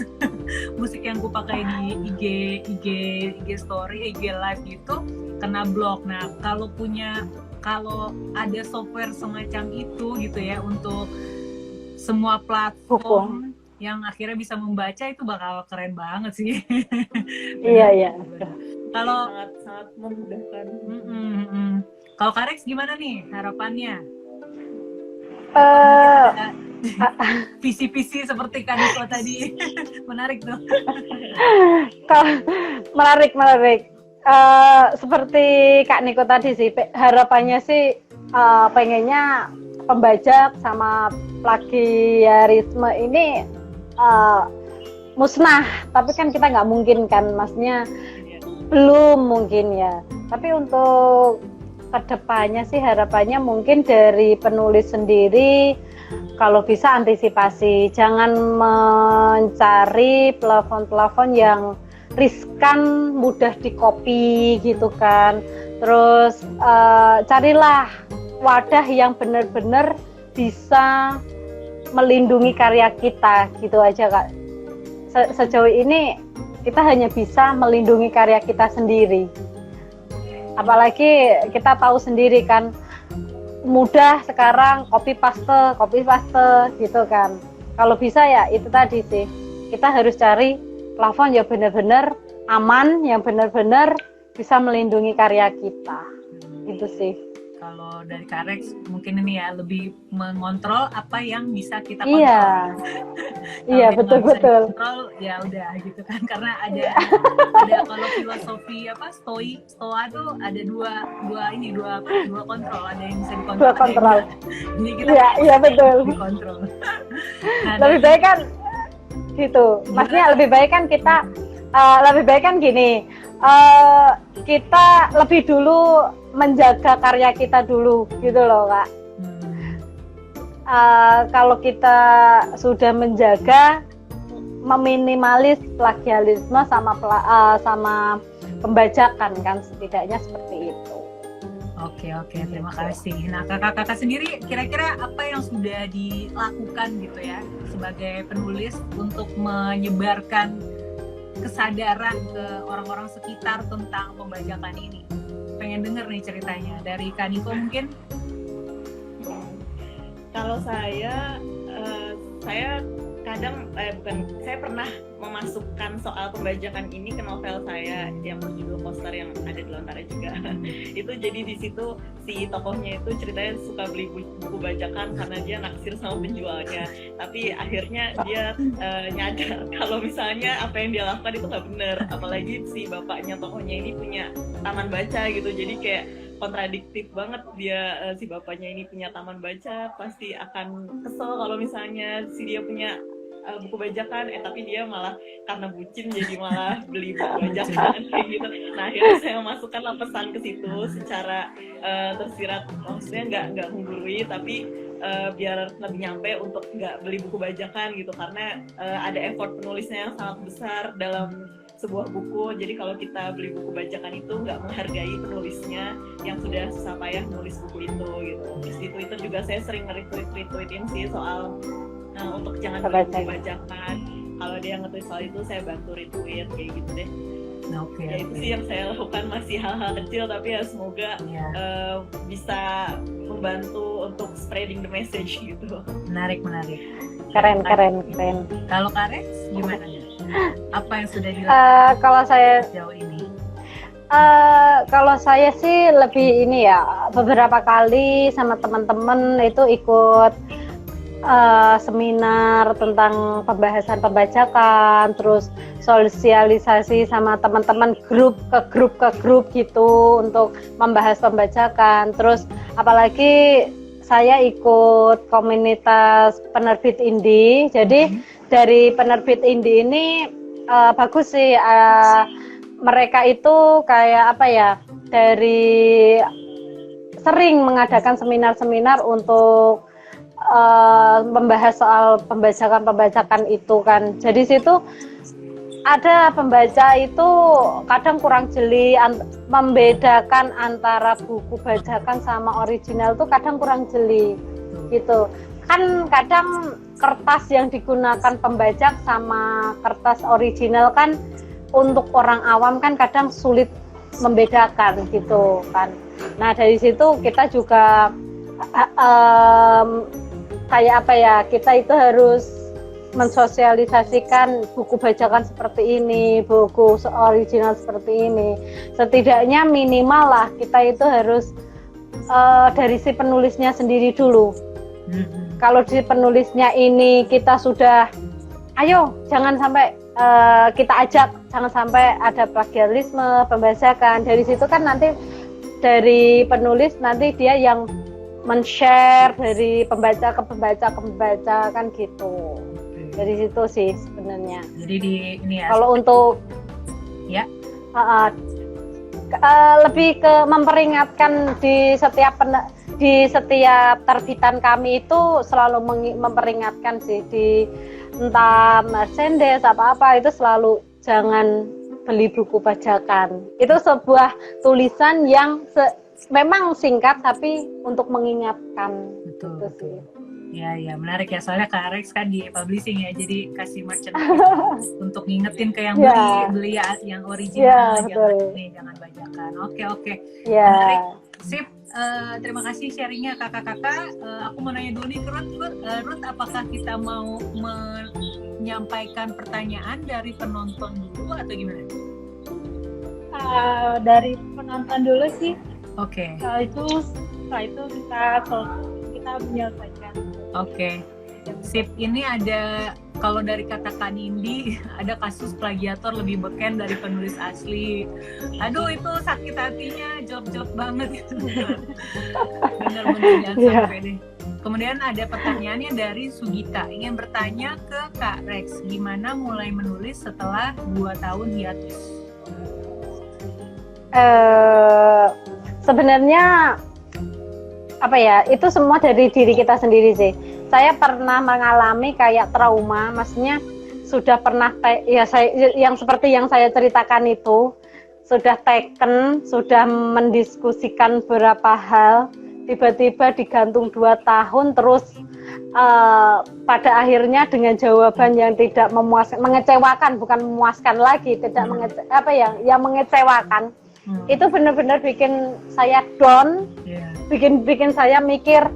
musik yang aku pakai di IG story, IG live gitu kena blok. Nah kalau ada software semacam itu gitu ya untuk semua platform yang akhirnya bisa membaca, itu bakal keren banget sih. Iya. Kalau sangat memudahkan. Kalau Kak Rex gimana nih harapannya? Visi-visi seperti Kak Niko tadi. Menarik tuh. Menarik. Seperti Kak Niko tadi sih, harapannya sih pengennya pembajak sama plagiarisme ini musnah. Tapi kan kita nggak mungkin kan, maksudnya belum mungkin ya. Tapi untuk kedepannya sih harapannya mungkin dari penulis sendiri kalau bisa antisipasi, jangan mencari plafon-plafon yang riskan, mudah di-copy gitu kan. Terus carilah wadah yang benar-benar bisa melindungi karya kita, gitu aja Kak. Sejauh ini kita hanya bisa melindungi karya kita sendiri. Apalagi kita tahu sendiri kan, mudah sekarang copy paste gitu kan. Kalau bisa ya itu tadi sih, kita harus cari plafon yang benar-benar aman, yang benar-benar bisa melindungi karya kita. Gitu sih. Kalau dari Kak Rex mungkin ini ya lebih mengontrol apa yang bisa kita kontrol. Iya. Iya, Kalau yang nggak bisa betul. dikontrol, ya udah gitu kan. Karena ada kalau filosofi stoa tuh ada dua kontrol, ada yang bisa dikontrol, Dua ada yang kontrol. enggak. Jadi kita Iya, iya betul. dikontrol. Nah, Lebih baik kan gitu. Maksudnya lebih baik kan kita lebih baik kan gini. Kita lebih dulu menjaga karya kita dulu gitu loh, Kak. Kalau kita sudah menjaga, meminimalis plagiarisme sama pembajakan kan, setidaknya seperti itu. Oke, terima kasih. Nah, kakak-kakak sendiri kira-kira apa yang sudah dilakukan gitu ya sebagai penulis untuk menyebarkan kesadaran ke orang-orang sekitar tentang pembajakan ini? Pengen denger nih ceritanya dari Kak Niko mungkin. Kalau saya kadang saya pernah memasukkan soal pembajakan ini ke novel saya yang berjudul Poster yang ada di Lontara juga. Itu jadi di situ si tokohnya itu ceritanya suka beli buku bajakan karena dia naksir sama penjualnya. Tapi akhirnya dia nyadar kalau misalnya apa yang dia lakukan itu nggak benar. Apalagi si bapaknya tokohnya ini punya taman baca gitu. Jadi kayak kontradiktif banget dia, si bapaknya ini punya taman baca, pasti akan kesel kalau misalnya si dia punya buku bajakan, tapi dia malah karena bucin jadi malah beli buku bajakan kayak gitu. Nah akhirnya saya masukkanlah pesan ke situ secara tersirat, maksudnya nggak menggurui, tapi biar lebih nyampe untuk nggak beli buku bajakan gitu, karena ada effort penulisnya yang sangat besar dalam sebuah buku. Jadi kalau kita beli buku bajakan itu nggak menghargai penulisnya yang sudah susah payah menulis buku itu gitu. Terus di Twitter juga saya sering nge-retweetin sih soal untuk jangan beli buku bajakan. Kalau dia nge-tweet soal itu saya bantu retweet kayak gitu deh. Oke. Ya itu sih yang saya lakukan, masih hal-hal kecil tapi ya semoga bisa membantu untuk spreading the message gitu. Menarik. Keren. Kalau Kak Rex gimana? Apa yang sudah dilakukan Kalau saya sejauh ini? Kalau saya sih lebih ini ya, beberapa kali sama teman-teman itu ikut seminar tentang pembahasan pembajakan, terus sosialisasi sama teman-teman grup ke grup gitu untuk membahas pembajakan. Terus apalagi saya ikut komunitas penerbit indie. Jadi dari penerbit indie ini bagus sih, mereka itu kayak apa ya, dari sering mengadakan seminar-seminar untuk membahas soal pembajakan itu kan. Jadi situ ada pembaca itu kadang kurang jeli membedakan antara buku bajakan sama original tuh kadang kurang jeli gitu. Kan kadang kertas yang digunakan pembajak sama kertas original kan untuk orang awam kan kadang sulit membedakan gitu kan. Nah dari situ kita juga kayak apa ya, kita itu harus mensosialisasikan buku bajakan seperti ini, buku original seperti ini. Setidaknya minimal lah kita itu harus dari si penulisnya sendiri dulu. Kalau di penulisnya ini kita sudah, ayo jangan sampai kita ajak, jangan sampai ada plagiarisme, pembajakan. Dari situ kan nanti dari penulis nanti dia yang men-share dari pembaca ke pembaca kan gitu. Dari situ sih sebenarnya. Jadi ini ya. Kalau untuk ya lebih ke memperingatkan di setiap terbitan kami itu selalu memperingatkan sih, di entah merchandise apa itu selalu jangan beli buku bajakan. Itu sebuah tulisan yang memang singkat tapi untuk mengingatkan. Betul. Gitu sih. Ya menarik ya, soalnya Kak Rex kan di publishing ya, jadi kasih merchandise untuk ngingetin ke yang beli ya yang original, jangan bajakan. Oke. Menarik, sip. Terima kasih sharingnya kakak-kakak. Aku mau nanya dulu nih ke Ruth, apakah kita mau menyampaikan pertanyaan dari penonton dulu atau gimana? Dari penonton dulu sih. Oke. Itu setelah itu kita menyelesaikan. Oke. Sip, ini ada, kalau dari kata Kak Nindi, ada kasus plagiator lebih beken dari penulis asli. Aduh, itu sakit hatinya, job banget. Bener-bener jangan sampai deh. Kemudian ada pertanyaannya dari Sugita, ingin bertanya ke Kak Rex, gimana mulai menulis setelah 2 tahun hiatus? Sebenarnya apa ya, itu semua dari diri kita sendiri sih. Saya pernah mengalami kayak trauma, maksudnya sudah pernah yang seperti yang saya ceritakan itu, sudah taken, sudah mendiskusikan beberapa hal, tiba-tiba digantung 2 tahun, terus pada akhirnya dengan jawaban yang tidak memuaskan, mengecewakan, bukan memuaskan lagi, tidak yang mengecewakan. Itu benar-benar bikin saya down, bikin saya mikir,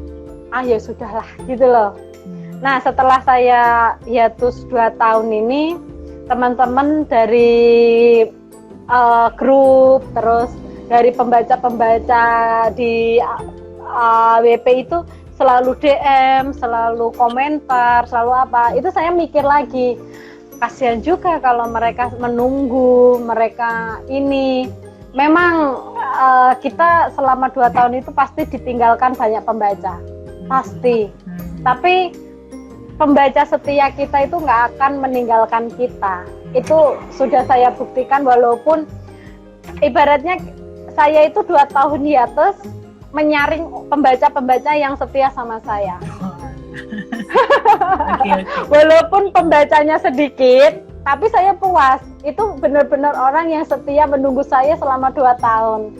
ya sudahlah gitu loh. Nah, setelah saya hiatus 2 tahun ini, teman-teman dari grup, terus dari pembaca-pembaca di WP itu selalu DM, selalu komentar, selalu apa. Itu saya mikir lagi, kasihan juga kalau mereka menunggu, mereka ini. Memang kita selama 2 tahun itu pasti ditinggalkan banyak pembaca, pasti. Tapi pembaca setia kita itu nggak akan meninggalkan kita. Itu sudah saya buktikan, walaupun ibaratnya saya itu 2 tahun hiatus menyaring pembaca-pembaca yang setia sama saya. Okay. Walaupun pembacanya sedikit, tapi saya puas. Itu benar-benar orang yang setia menunggu saya selama 2 tahun.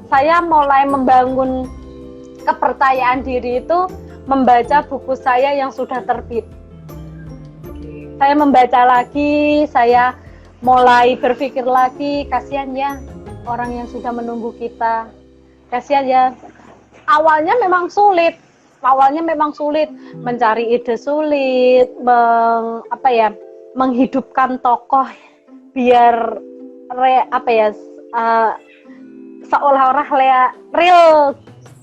Saya mulai membangun kepercayaan diri itu membaca buku saya yang sudah terbit. Saya membaca lagi, saya mulai berpikir lagi, kasihan ya orang yang sudah menunggu kita. Kasihan ya. Awalnya memang sulit mencari ide, sulit, menghidupkan tokoh biar seolah-olah real,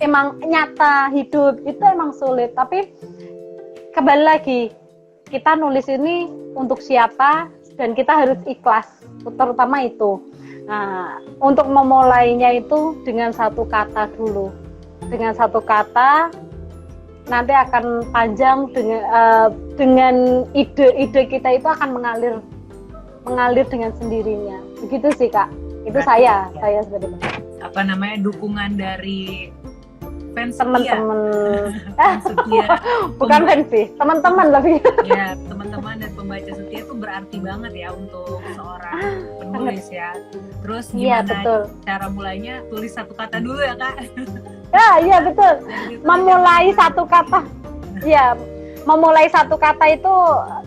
emang nyata hidup, itu emang sulit. Tapi kembali lagi, kita nulis ini untuk siapa dan kita harus ikhlas, terutama itu. Nah, untuk memulainya itu dengan 1 kata dulu, dengan 1 kata nanti akan panjang, dengan ide-ide kita itu akan mengalir dengan sendirinya. Begitu sih Kak. Itu saya sebenarnya. Apa namanya, dukungan dari fans teman-teman. setia. Bukan fans sih, teman-teman lebih. Ya, teman-teman dan pembaca setia itu berarti banget ya untuk seorang penulis ya. Terus gimana cara mulainya? Tulis 1 kata dulu ya Kak. Iya betul. Memulai 1 kata. Iya, memulai 1 kata itu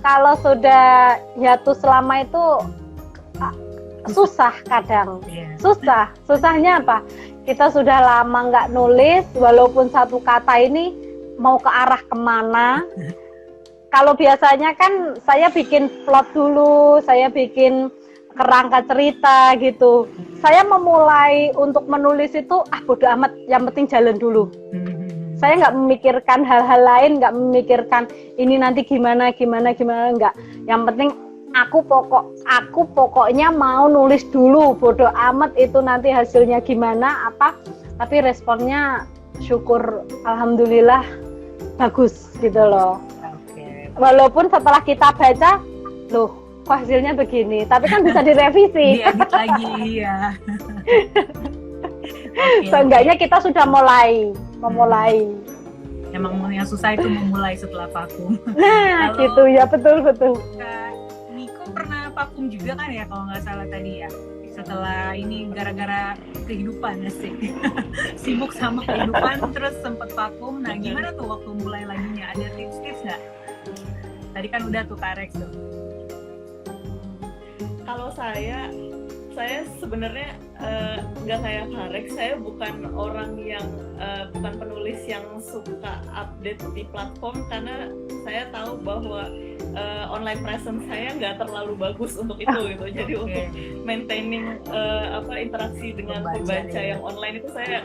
kalau sudah hiatus lama itu susah kadang. Susahnya apa? Kita sudah lama nggak nulis, walaupun 1 kata ini mau ke arah kemana. Kalau biasanya kan saya bikin plot dulu, saya bikin kerangka cerita gitu. Saya memulai untuk menulis itu bodo amat, yang penting jalan dulu. Saya nggak memikirkan hal-hal lain, nggak memikirkan ini nanti gimana, nggak. Yang penting aku pokoknya mau nulis dulu, bodo amat itu nanti hasilnya gimana apa. Tapi responnya syukur, alhamdulillah bagus gitu loh. Walaupun setelah kita baca, loh kok hasilnya begini, tapi kan bisa direvisi. Diedit lagi, ya. Seenggaknya kita sudah memulai. Emang yang susah itu memulai setelah vakum. Nah, gitu ya, betul. Kak Niko pernah vakum juga kan ya, kalau nggak salah tadi ya. Setelah ini gara-gara kehidupan sih. Sibuk sama kehidupan terus sempet vakum. Nah, gimana tuh waktu mulai laginya? Ada tips-tips nggak? Tadi kan udah tuh Kak Rex tuh. Kalau saya sebenarnya nggak kayak Kak Rex, saya bukan orang yang bukan penulis yang suka update di platform, karena saya tahu bahwa online presence saya nggak terlalu bagus untuk itu gitu. Jadi untuk maintaining interaksi dengan pembaca yang online itu saya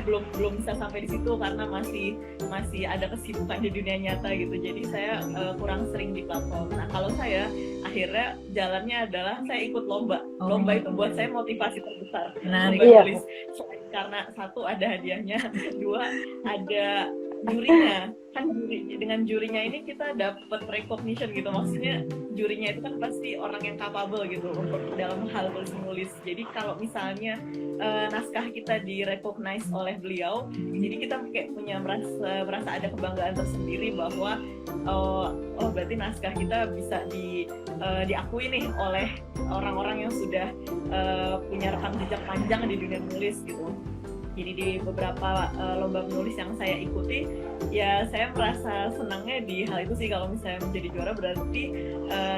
belum bisa sampai di situ karena masih ada kesibukan di dunia nyata gitu. Jadi saya kurang sering di platform. Nah kalau saya akhirnya jalannya adalah saya ikut lomba. Lomba itu buat saya motivasi terbesar. Tulis karena satu ada hadiahnya, dua ada jurinya. Kan dengan jurinya ini kita dapat recognition gitu, maksudnya jurinya itu kan pasti orang yang capable gitu untuk dalam hal tulis menulis. Jadi kalau misalnya naskah kita di-recognize oleh beliau, jadi kita kayak punya merasa ada kebanggaan tersendiri bahwa berarti naskah kita bisa diakui nih oleh orang-orang yang sudah punya rekam jejak panjang di dunia menulis gitu. Jadi di beberapa lomba menulis yang saya ikuti, ya saya merasa senangnya di hal itu sih. Kalau misalnya menjadi juara berarti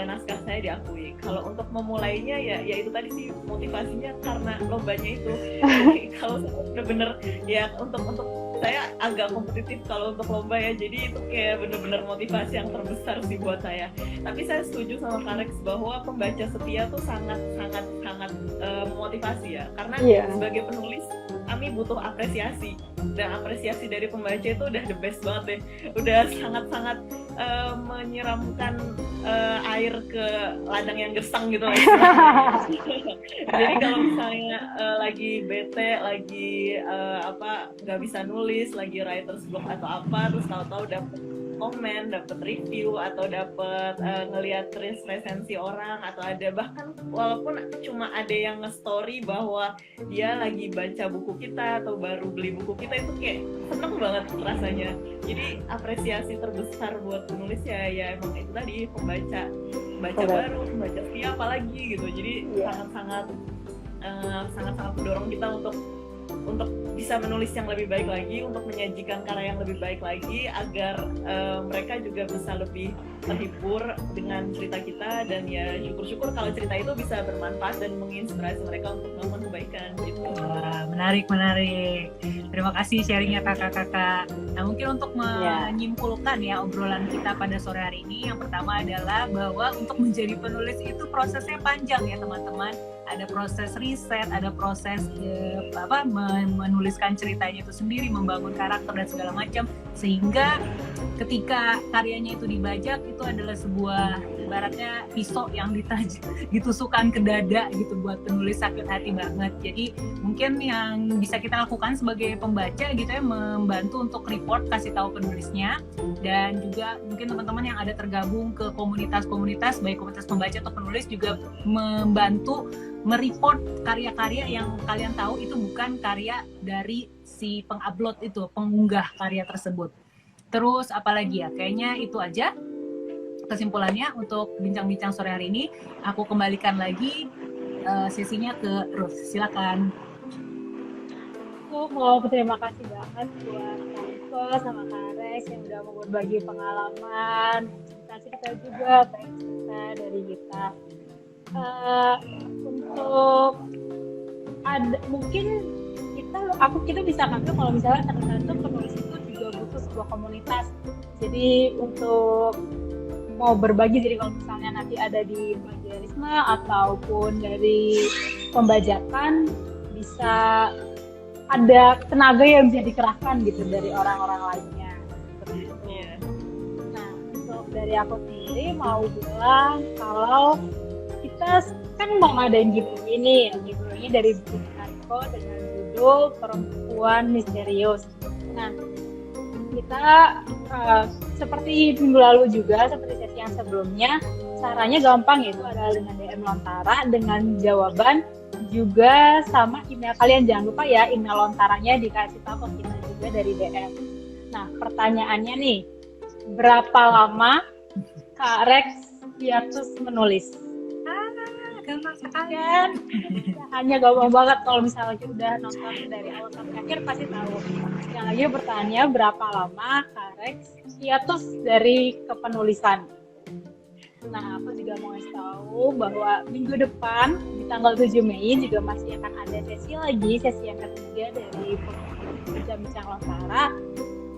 naskah saya diakui. Kalau untuk memulainya ya itu tadi sih motivasinya karena lombanya itu. Jadi kalau bener-bener ya untuk saya agak kompetitif kalau untuk lomba ya. Jadi itu kayak bener-bener motivasi yang terbesar sih buat saya. Tapi saya setuju sama Kak Rex bahwa pembaca setia tuh sangat memotivasi ya. Karena sebagai penulis kami butuh apresiasi, dan apresiasi dari pembaca itu udah the best banget deh, udah sangat-sangat menyiramkan air ke ladang yang gersang gitu lah. Jadi kalau misalnya lagi bete, lagi nggak bisa nulis, lagi writer's block atau apa, terus tahu-tahu dapet komen, dapat review atau dapat ngelihat resensi orang, atau ada bahkan walaupun cuma ada yang nge-story bahwa dia lagi baca buku kita atau baru beli buku kita, itu kayak seneng banget rasanya. Jadi apresiasi terbesar buat penulis ya emang itu tadi, pembaca baru, pembaca setia apalagi gitu. Jadi sangat-sangat mendorong kita untuk bisa menulis yang lebih baik lagi, untuk menyajikan karya yang lebih baik lagi, agar mereka juga bisa lebih terhibur dengan cerita kita, dan ya syukur-syukur kalau cerita itu bisa bermanfaat dan menginspirasi mereka untuk melakukan kebaikan gitu. Wah, menarik. Terima kasih sharingnya kakak-kakak. Nah mungkin untuk menyimpulkan ya obrolan kita pada sore hari ini, yang pertama adalah bahwa untuk menjadi penulis itu prosesnya panjang ya teman-teman. Ada proses riset, ada proses menuliskan ceritanya itu sendiri, membangun karakter dan segala macam, sehingga ketika karyanya itu dibajak, itu adalah sebuah ibaratnya pisau yang ditusukkan ke dada gitu, buat penulis sakit hati banget. Jadi mungkin yang bisa kita lakukan sebagai pembaca gitu ya, membantu untuk report, kasih tahu penulisnya, dan juga mungkin teman-teman yang ada tergabung ke komunitas-komunitas, baik komunitas pembaca atau penulis, juga membantu mereport karya-karya yang kalian tahu itu bukan karya dari si pengupload itu, pengunggah karya tersebut. Terus apalagi ya, kayaknya itu aja kesimpulannya untuk bincang-bincang sore hari ini. Aku kembalikan lagi sesinya ke Ruth, silakan. Aku mau berterima kasih banget buat Kak Iko sama Kak Rex yang udah mau berbagi pengalaman, cerita juga, baik cerita dari kita. Untuk mungkin kita bisa ngambil kalau misalnya tergantung penulis itu juga butuh sebuah komunitas. Jadi untuk mau berbagi, jadi kalau misalnya nanti ada di plagiarisme ataupun dari pembajakan, bisa ada tenaga yang bisa dikerahkan gitu dari orang-orang lainnya. Nah, untuk dari aku sendiri mau bilang kalau kita kan mau ngadain giveaway ini, giveaway dari buku Kariko dengan judul Perempuan Misterius. Nah, kita seperti minggu lalu juga, seperti sesi yang sebelumnya, caranya gampang, yaitu adalah dengan DM Lontara dengan jawaban, juga sama email kalian. Jangan lupa ya, email Lontaranya dikasih tahu ke kita juga dari DM. Nah, pertanyaannya nih, berapa lama Kak Rex hiatus menulis? Gampang sekali kan? Hanya gampang banget. Kalau misalnya udah nonton dari awal sampai akhir pasti tahu. Yang lagi bertanya, berapa lama Kak Rex hiatus dari kepenulisan? Nah, aku juga mau kasih tahu bahwa minggu depan di tanggal 7 Mei juga masih akan ada sesi lagi, sesi yang ketiga dari bincang-bincang Lontara.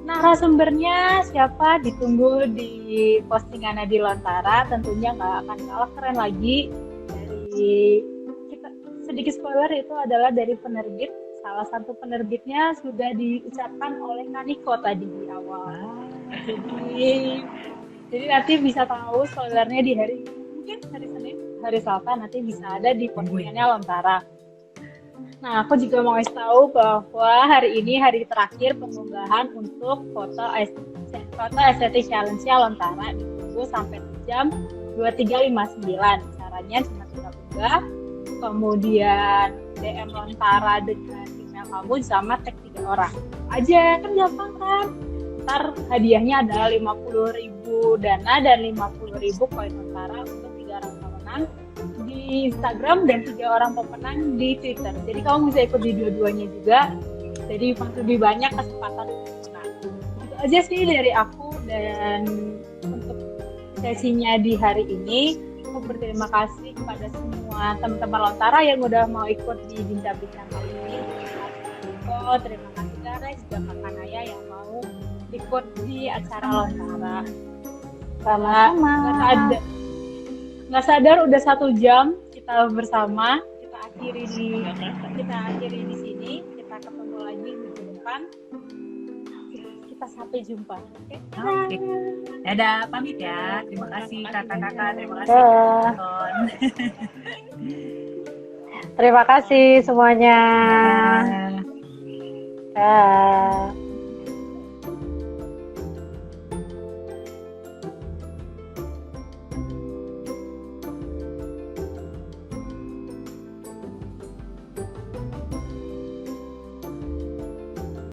Nah, narasumbernya siapa ditunggu di postingannya di Lontara, tentunya nggak akan kalah keren lagi. Dari kita sedikit spoiler, itu adalah dari penerbit, salah satu penerbitnya sudah diucapkan oleh Kaniko tadi di awal. Jadi nanti bisa tahu spoilernya di mungkin hari Senin, hari Selasa nanti bisa ada di postingannya Lontara. Nah, aku juga mau kasih tahu bahwa hari ini hari terakhir pengunggahan untuk foto estetik challenge-nya Lontara. Ditunggu sampai jam 23.59. Caranya cuma tinggal unggah, kemudian DM Lontara dengan email kamu sama tag 3 orang. Aja, kan gampang kan? Ntar hadiahnya adalah 50.000 dana dan 50.000 koin Lontara untuk 3 orang pemenang di Instagram dan 3 orang pemenang di Twitter. Jadi kamu bisa ikut di dua-duanya juga. Jadi lebih banyak kesempatan untuk menang. Itu aja sih dari aku, dan untuk sesinya di hari ini aku berterima kasih kepada semua teman-teman Lontara yang udah mau ikut di bincang-bincang kali ini. Terima kasih Kara, juga Kakak Naya yang mau ikut di acara Lontara. Sama-sama. Nggak sadar udah 1 jam kita bersama. Kita akhiri di sini. Kita ketemu lagi minggu depan. Kita sampai jumpa. Oke. Dadah, pamit ya. Terima kasih kakak-kakak, terima kasih Dadah. teman. Terima kasih semuanya. Dadah. Dah.